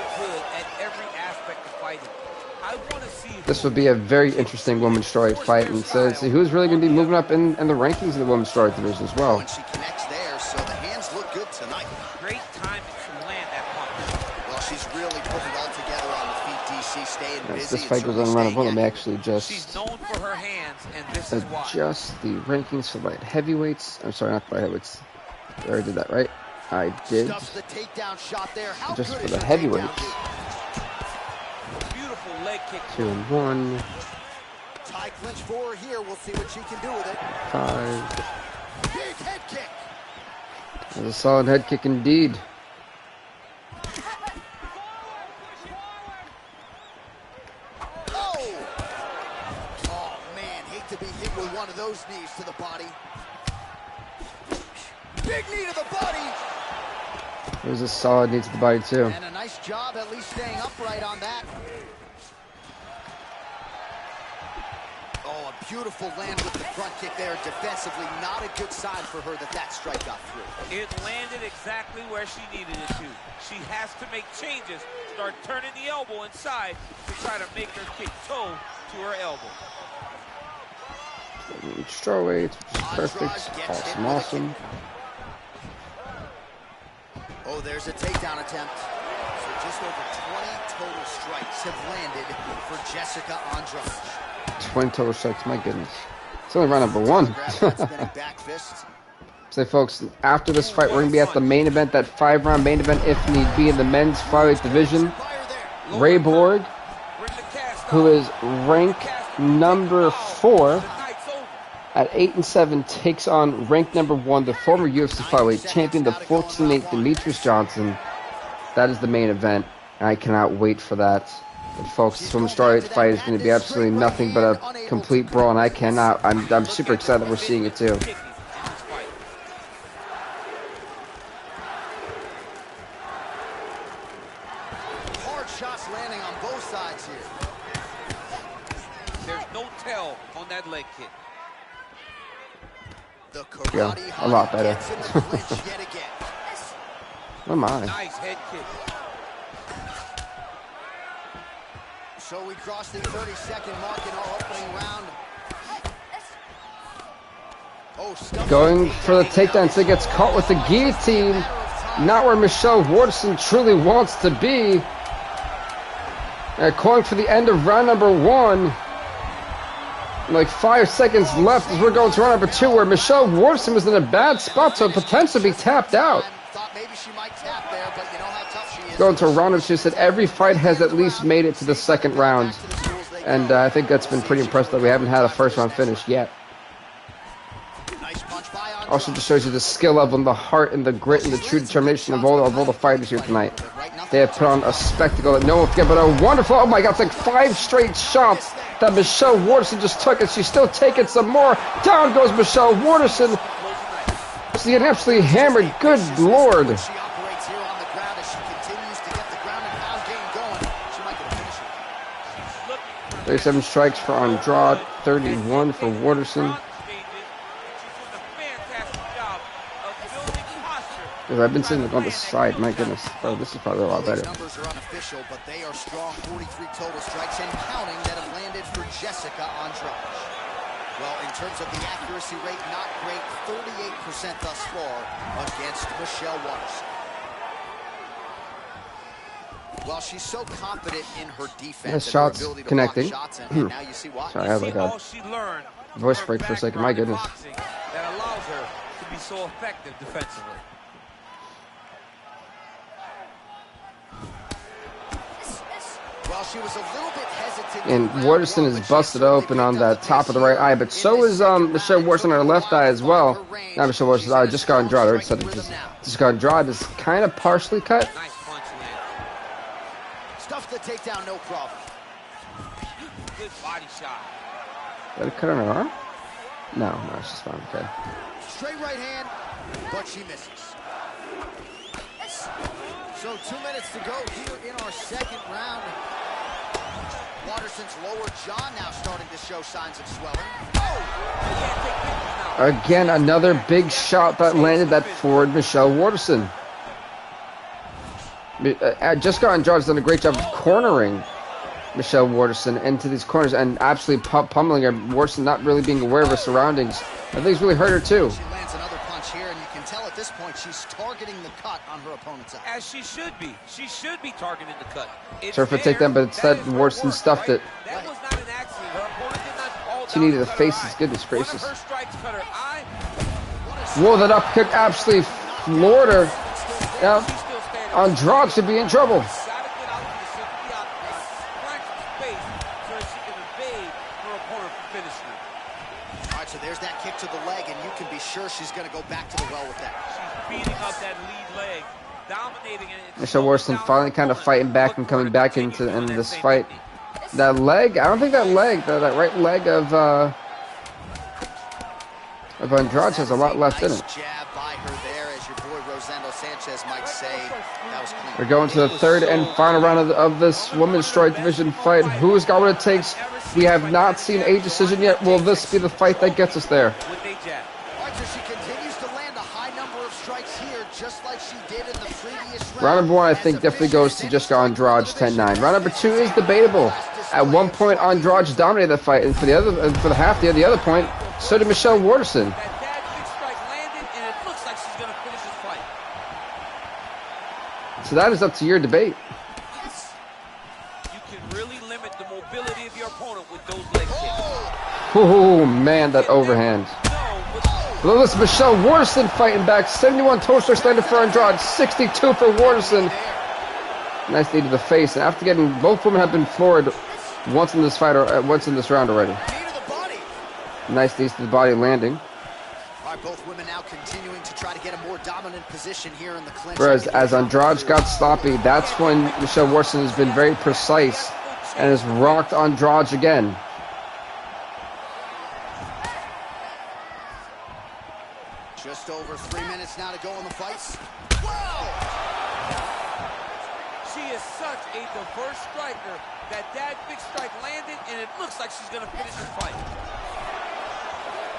This would be a very interesting women's strawweight fight, and so see who's really going to be moving up in the rankings of the women's strawweight division as well. She connects there, so the hands look good tonight. Great timing to land that punch. Well, she's really put it all together on the feet, DC, staying busy. This fight goes on around. Let me actually She's just known for her hands, and this is why. adjust the rankings for light heavyweights. I'm sorry, not light heavyweights. I already did that, right? I did. Stuffs the takedown shot there. How Just good for is the her heavyweights. takedown? Beautiful leg kick. 2-1. Tie clinch for her here. We'll see what she can do with it. 5. Big head kick. That's a solid head kick indeed. Oh! Oh, man. Hate to be hit with one of those knees to the body. Big knee to the body. There's a solid knee to the body too. And a nice job at least staying upright on that. Oh, a beautiful land with the front kick there. Defensively, not a good sign for her that strike got through. It landed exactly where she needed it to. She has to make changes, start turning the elbow inside to try to make her kick toe to her elbow. Strawweight, which is perfect. Awesome, awesome. Oh, there's a takedown attempt. So just over 20 total strikes have landed for Jessica Andrade. 20 total strikes, my goodness. It's only round number 1. So, folks, after this fight, we're going to be at the main event, that 5-round main event, if need be, in the men's flyweight division. Ray Borg, who is rank number 4 at 8-7, takes on rank number 1, the former UFC flyweight champion, the 14-8 Demetrius Johnson. That is the main event. I cannot wait for that. But folks, this women's strawweight fight is going to be absolutely nothing but a complete brawl, and I'm super excited that we're seeing it too. Hard shots landing on both sides here. There's no tell on that leg kick. The Yeah, a lot better. Oh my. Nice head kick. So we crossed the 30-second mark in our opening round. Oh, going for the takedown, so he gets caught with the guillotine. Not where Michelle Waterson truly wants to be. Calling for the end of round number 1. Like 5 seconds left as we're going to round number 2, where Michelle Waterson was in a bad spot to potentially be tapped out. Going to round number 2, said every fight has at least made it to the second round. And I think that's been pretty impressive that we haven't had a first round finish yet. Also just shows you the skill level and the heart and the grit and the true determination of all the fighters here tonight. They have put on a spectacle that no one forget, but a wonderful, oh my god, it's like 5 straight shots that Michelle Waterson just took, and she's still taking some more. Down goes Michelle Waterson. She's getting absolutely hammered, good lord. 37 strikes for Andrade, 31 for Waterson. I've been sitting on the side, my goodness. Oh, this is probably a lot better. Numbers are unofficial, but they are strong. 43 total strikes and counting that have landed for Jessica Andrade. Well, in terms of the accuracy rate, not great. 38% thus far against Michelle Waterson. Well, she's so confident in her defense and shots her ability to connecting. block shots, and now you see why. Sorry, I have like a voice break for a second. My goodness. That allows her to be so effective defensively. Well, she was a little bit hesitant. And Waterson is busted open on the top of the right eye, but so is Michelle Waterson on her left eye as well. Not Michelle Waterson, Jessica Andrade. I already said it. Jessica Andrade is kind of partially cut. Nice punch land. Stuff the takedown, no problem. Good body shot. Did I cut on her arm? No, it's just fine. Okay. Straight right hand, but she misses. So 2 minutes to go here in our second round. Waterson's lower jaw now starting to show signs of swelling. Oh! Again, another big shot that landed that forward Michelle Waterson. Jessica Andrade's done a great job of cornering Michelle Waterson into these corners and absolutely pummeling her. Waterson not really being aware of her surroundings. I think it's really hurt her too. She lands another punch here, and you can tell at this point she's targeting the cut on her opponent's eye. As she should be. She should be targeting the cut. Sorry for taking them, but instead Waterson stuffed it. That was not an accident. Her opponent did not fall She down needed the the faces. line. Goodness gracious. One of her strikes cut her eye. Whoa, that upkick absolutely floored her. Now, She's still standing. Andrade should be in trouble. Gotta get out to the sympathy out space so that she can evade her opponent from finishing her. All right, so there's that kick to the leg, and you can be sure she's going to go back to the well with that. She's beating up that lead leg, dominating it. Michelle Waterson finally kind of fighting back and coming back into this fight. That leg, I don't think that leg, that right leg of Andrade has a lot left in it. Jab by her there, as your boy Rosendo Sanchez might say. That was clean. We're going to the third and final round of this women's strawweight division fight. Who's got what it takes? We have not seen a decision yet. Will this be the fight that gets us there? With a jab. All right, so she continues to land a high number of strikes here, just like she did in the previous round. Round number 1, I think, definitely goes to Jessica Andrade, 10-9. Round number 2 is debatable. At one point, Andrade dominated the fight, and for the half the other point, so did Michelle Waterson. That big strike landed, and it looks like she's going to finish this fight. So that is up to your debate. You can really limit the mobility of your opponent with those leg kicks. Oh man, that overhand. Well, this is Michelle Waterson fighting back. 71 total strikes landed for Andrade, 62 for Waterson. Nice knee to the face, and after getting, both women have been floored once in this fight, or once in this round already. Nice knees to the body landing. All right, both women now continuing to try to get a more dominant position here in the clinch. Whereas as Andrade got sloppy, that's when Michelle Waterson has been very precise and has rocked Andrade again. Just over 3 minutes now to go in the fights. Whoa! She is such a diverse striker that big strike landed, and it looks like she's going to finish this fight.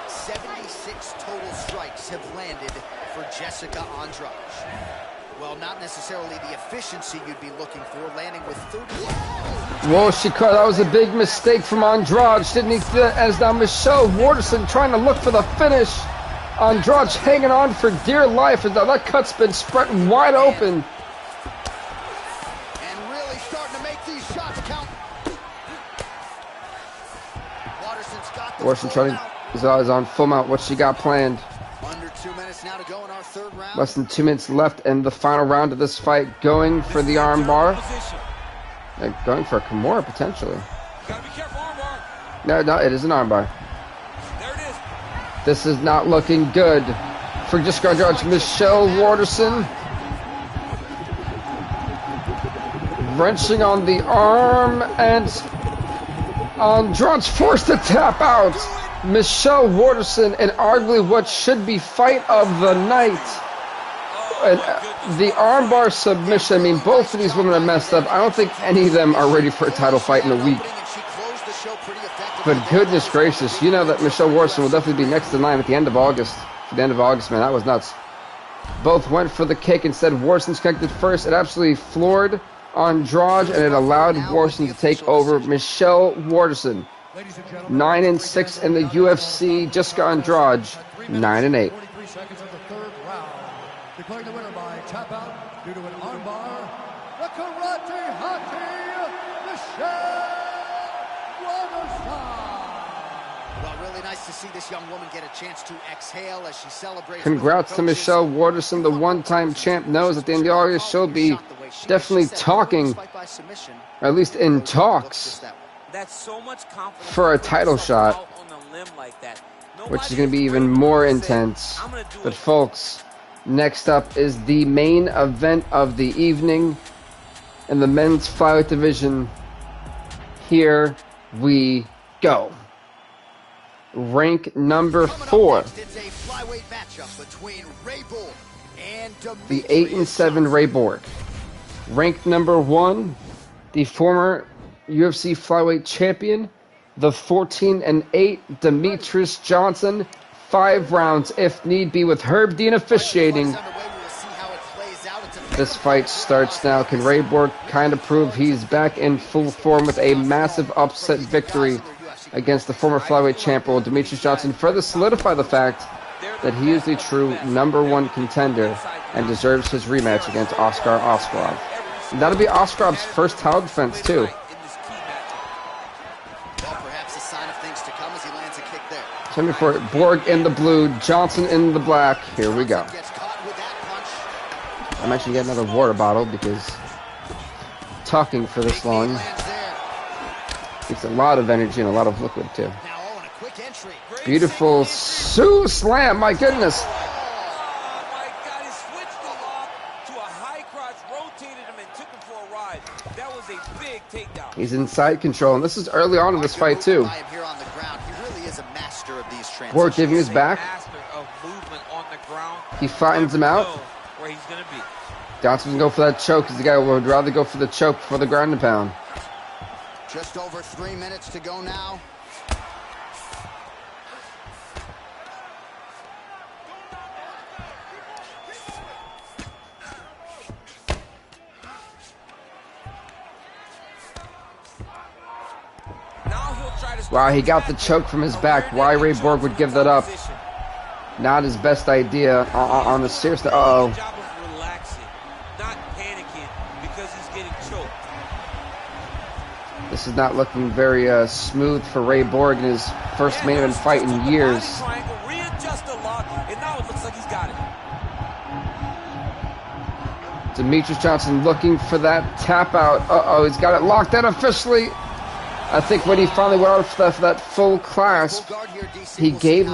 76 total strikes have landed for Jessica Andrade. Well, not necessarily the efficiency you'd be looking for, landing with 30. Whoa, she cut. That was a big mistake from Andrade. She didn't need to, as now Michelle Waterson trying to look for the finish. Andrade's hanging on for dear life, and that cut's been spread wide open. And really starting to make these shots count. Washington trying to, his eyes on full mount. What she got planned? Under 2 minutes now to go in our third round. Less than 2 minutes left in the final round of this fight. Going for the armbar. Going for a Kimura potentially. Gotta be careful, armbar. No, it is an armbar. There it is. This is not looking good for discard judge Michelle Waterson. Wrenching on the arm, and Andrade's forced to tap out. Michelle Waterson, and arguably what should be fight of the night. And the armbar submission, I mean, both of these women are messed up. I don't think any of them are ready for a title fight in a week. But goodness gracious, you know that Michelle Waterson will definitely be next in line at the end of August. At the end of August, man, that was nuts. Both went for the kick. Instead, Waterson's connected first. It absolutely floored Andrade, and it allowed Waterson to take over. Michelle Waterson, 9-6 in the UFC. Jessica Andrade, 9-8. 43 seconds of the third round. Declaring the winner by tap out due to an armbar, the Karate Hottie, Michelle Waterson. Well, really nice to see this young woman get a chance to exhale as she celebrates. Congrats to Michelle Waterson, the one-time champ. Knows at the end of August she'll be definitely talking, or at least in talks, That's so much confidence for a title shot, on a limb like that. which is going to be even more intense. But folks, next up is the main event of the evening in the men's flyweight division. Here we go. Rank number 4. The 8-7 Ray Borg. Rank number 1, the former UFC flyweight champion, the 14-8 Demetrius Johnson. 5 rounds if need be, with Herb Dean officiating. This fight starts now. Can Ray Borg kind of prove he's back in full form with a massive upset victory against the former flyweight champ? Will Demetrius Johnson further solidify the fact that he is the true #1 contender and deserves his rematch against Oskar Askarov? And that'll be Askarov's first title defense too. Semi for it. Borg in the blue, Johnson in the black. Here we go. I'm actually getting another water bottle because talking for this long takes a lot of energy and a lot of liquid too. Beautiful Sue Slam, my goodness. He's in side control, and this is early on in this fight too. Borg giving his back. He flattens him out. Johnson's going to go for that choke because the guy would rather go for the choke for the ground and pound. Just over 3 minutes to go now. Wow, he got the choke from his back. Why Ray Borg would give that up? Not his best idea on the serious. Uh-oh. This is not looking very smooth for Ray Borg in his first main event fight in years. Demetrius Johnson looking for that tap out. Uh-oh, he's got it locked in officially. I think when he finally went out for that full clasp, he gave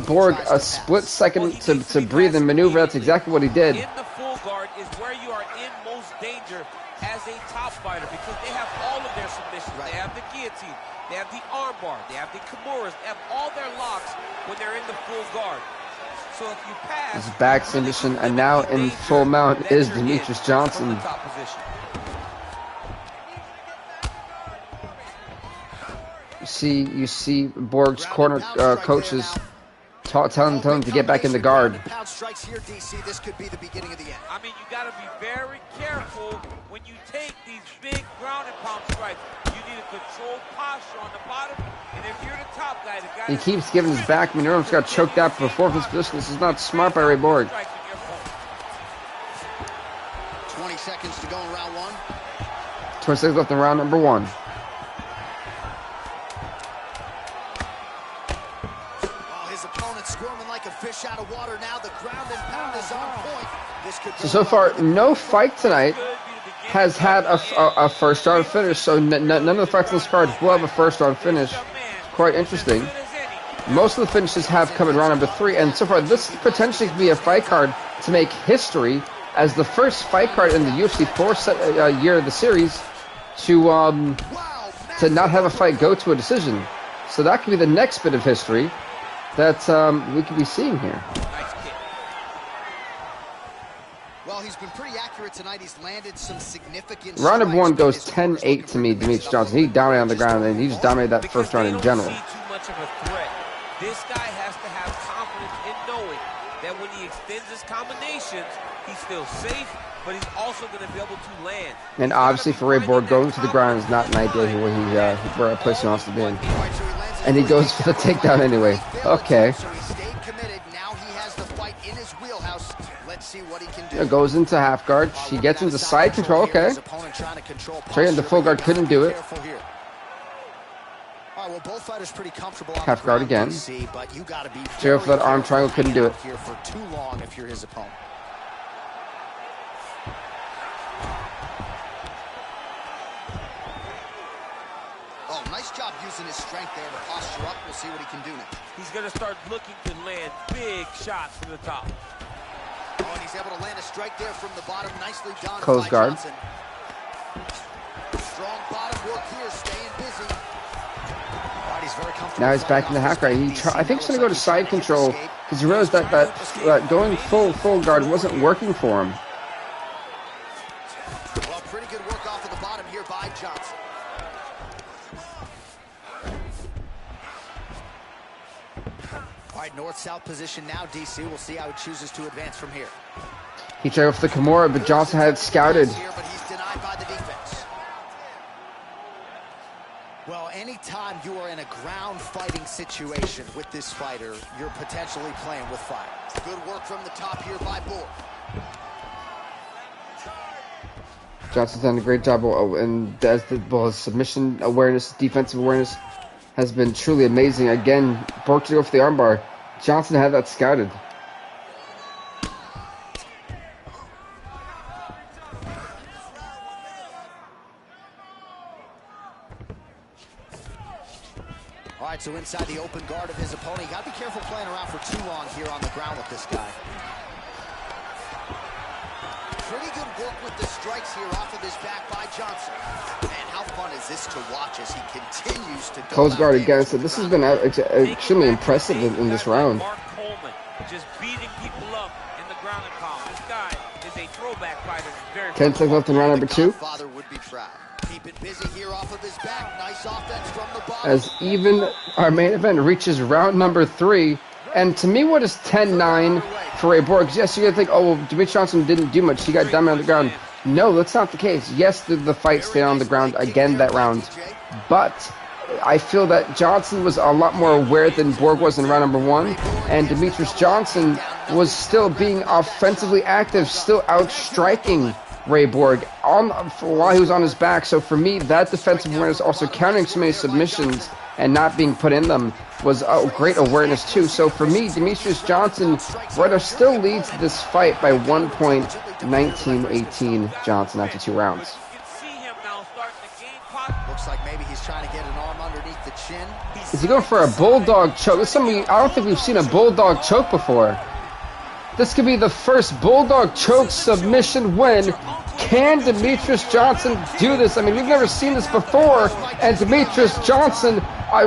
Borg a split second to breathe and maneuver. That's exactly what he did. In the full guard is where you are in most danger as a top fighter because they have all of their submissions. They have the guillotine, they have the armbar, they have the Kimuras, they have all their locks when they're in the full guard. So if you pass, his back submission, and now in full mount is Demetrius Johnson. You see Borg's corner coaches telling him to get back in the guard. I mean, you got to be very careful when you take these big ground and pound strikes. You need a controlled posture on the bottom, and if you're the top guy, he keeps giving his back. I mean, Nerv's got choked out before this position. This is not smart by Ray Borg. 20 seconds to go in round 1. 20 seconds left in round number 1. His opponent squirming like a fish out of water now. The ground and pound is on point. This could So far, no fight tonight has had a first-round finish, so none of the fights on this card will have a first-round finish. Quite interesting. Most of the finishes have come in round number 3, and so far this potentially could be a fight card to make history as the first fight card in the UFC 4 year of the series to not have a fight go to a decision. So that could be the next bit of history that we could be seeing here. Well, he's been pretty accurate tonight. He's landed some significant round number 1 goes strikes. 10-8 to me, Demetrius Johnson. He dominated on the ground, and he just dominated that first round in general. Too much of a threat. This guy has to have confidence in knowing that when he extends his combinations, he's still safe, but he's also going to be able to land. And obviously for Ray Borg, going to the ground is not an idea where a place he wants to be in. And he goes for the takedown anyway. Okay. So he stayed committed. Now he has the fight in his wheelhouse. Let's see what he can do. It goes into half guard. He gets into side control. Okay. Trying the full guard, couldn't do it. Well, both fighters pretty comfortable half guard again. But you got to be Jail for that arm triangle, couldn't do it. Here for too long if you're his opponent. Oh, nice job using his strength there to posture up. We'll see what he can do now. He's going to start looking to land big shots from the top. Oh, and he's able to land a strike there from the bottom. Nicely done. Close guard. Johnson. Strong bottom work here, staying busy. Now he's back in the half guard. I think he's going to go to side control because he realized that going full guard wasn't working for him. Well, pretty good work off of the bottom here by Johnson. All right, north-south position now, DC. We'll see how he chooses to advance from here. He tried off the Kimura, but Johnson had it scouted. Here, but he's denied by the defense. Well, anytime you are in a ground fighting situation with this fighter, you're potentially playing with fire. Good work from the top here by Borg. Johnson's done a great job, and his submission awareness, defensive awareness has been truly amazing. Again, Borg to go for the armbar. Johnson had that scouted. All right, so inside the open guard of his opponent. You got to be careful playing around for too long here on the ground with this guy. Pretty good work with the strikes here off of his back by Johnson. Man, how fun is this to watch as he continues to go close guard again. So this has been extremely impressive in this round. Mark Coleman just beating people up in the ground and pound. This guy is a throwback fighter. 10 seconds left in round number 2. Father would be proud. Keep it busy here off of his back. Nice offense from the bottom. As even our main event reaches round number 3. And to me, what is 10-9 for Ray Borg? Yes, you're going to think, oh, well, Demetrius Johnson didn't do much. He got down on the ground. No, that's not the case. Yes, the fight stayed on the ground again that round. But I feel that Johnson was a lot more aware than Borg was in round number 1. And Demetrius Johnson was still being offensively active, still outstriking Ray Borg while he was on his back. So for me, that defensive awareness, also countering so many submissions and not being put in them, was a great awareness too. So for me, Demetrius Johnson rather still leads this fight by 1 point, 19-18 Johnson after 2 rounds. Looks like maybe he's trying to get an arm underneath the chin. Is he going for a bulldog choke? This is something I don't think we've seen a bulldog choke before. This could be the first bulldog choke submission win. Can Demetrius Johnson do this? I mean, we've never seen this before. And Demetrius Johnson,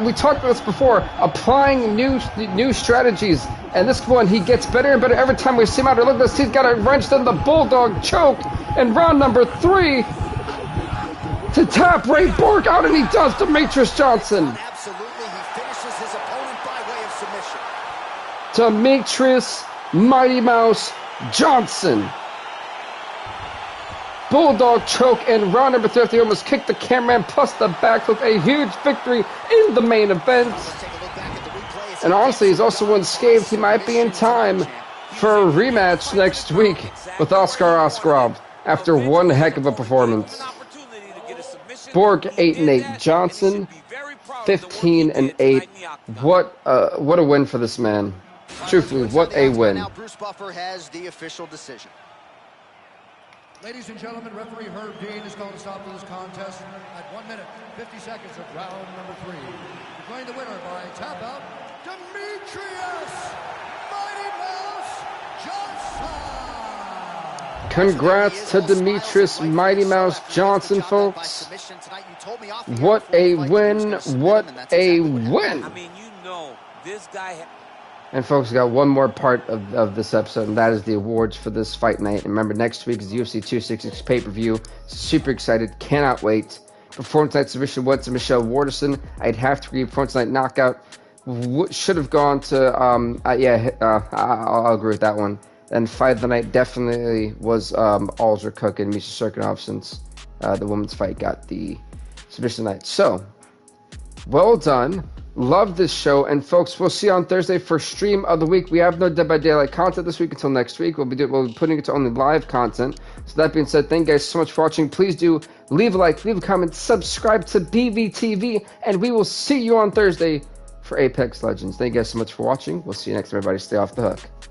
we talked about this before, applying new strategies. And this one, he gets better and better every time we see him out there. Look at this, he's got it wrenched in the bulldog choke in round number 3 to tap Ray Borg out, and he does. Demetrius Johnson. Absolutely, he finishes his opponent by way of submission. Demetrius Mighty Mouse Johnson. Bulldog choke in round number 3. He almost kicked the cameraman plus the backflip. A huge victory in the main event. And honestly, he's also unscathed. He might be in time for a rematch next week with Oscar Askarov after one heck of a performance. Borg 8-8. Johnson 15-8. What a win for this man. Truthfully, what a win. Now Bruce Buffer has the official decision. Ladies and gentlemen, referee Herb Dean is going to stop to this contest at 1 minute, 50 seconds of round number 3. Declaring the winner by tap out, Demetrius Mighty Mouse Johnson. Congrats to Demetrius Mighty Mouse Johnson, folks. What a win. What a win. I mean, you know, this guy... And folks, we got one more part of this episode, and that is the awards for this fight night. And remember, next week is the UFC 266 pay-per-view. Super excited. Cannot wait. Performance night submission went to Michelle Waterson. I'd have to agree. Performance night knockout should have gone to... I'll agree with that one. And fight of the night definitely was Alger Cook and Misha Serkinov, since the women's fight got the submission night. So, well done. Love this show. And folks, we'll see you on Thursday for stream of the week. We have no Dead by Daylight content this week until next week. We'll be putting it to only live content. So that being said, thank you guys so much for watching. Please do leave a like, leave a comment, subscribe to BVTV, and we will see you on Thursday for Apex Legends. Thank you guys so much for watching. We'll see you next time, everybody. Stay off the hook.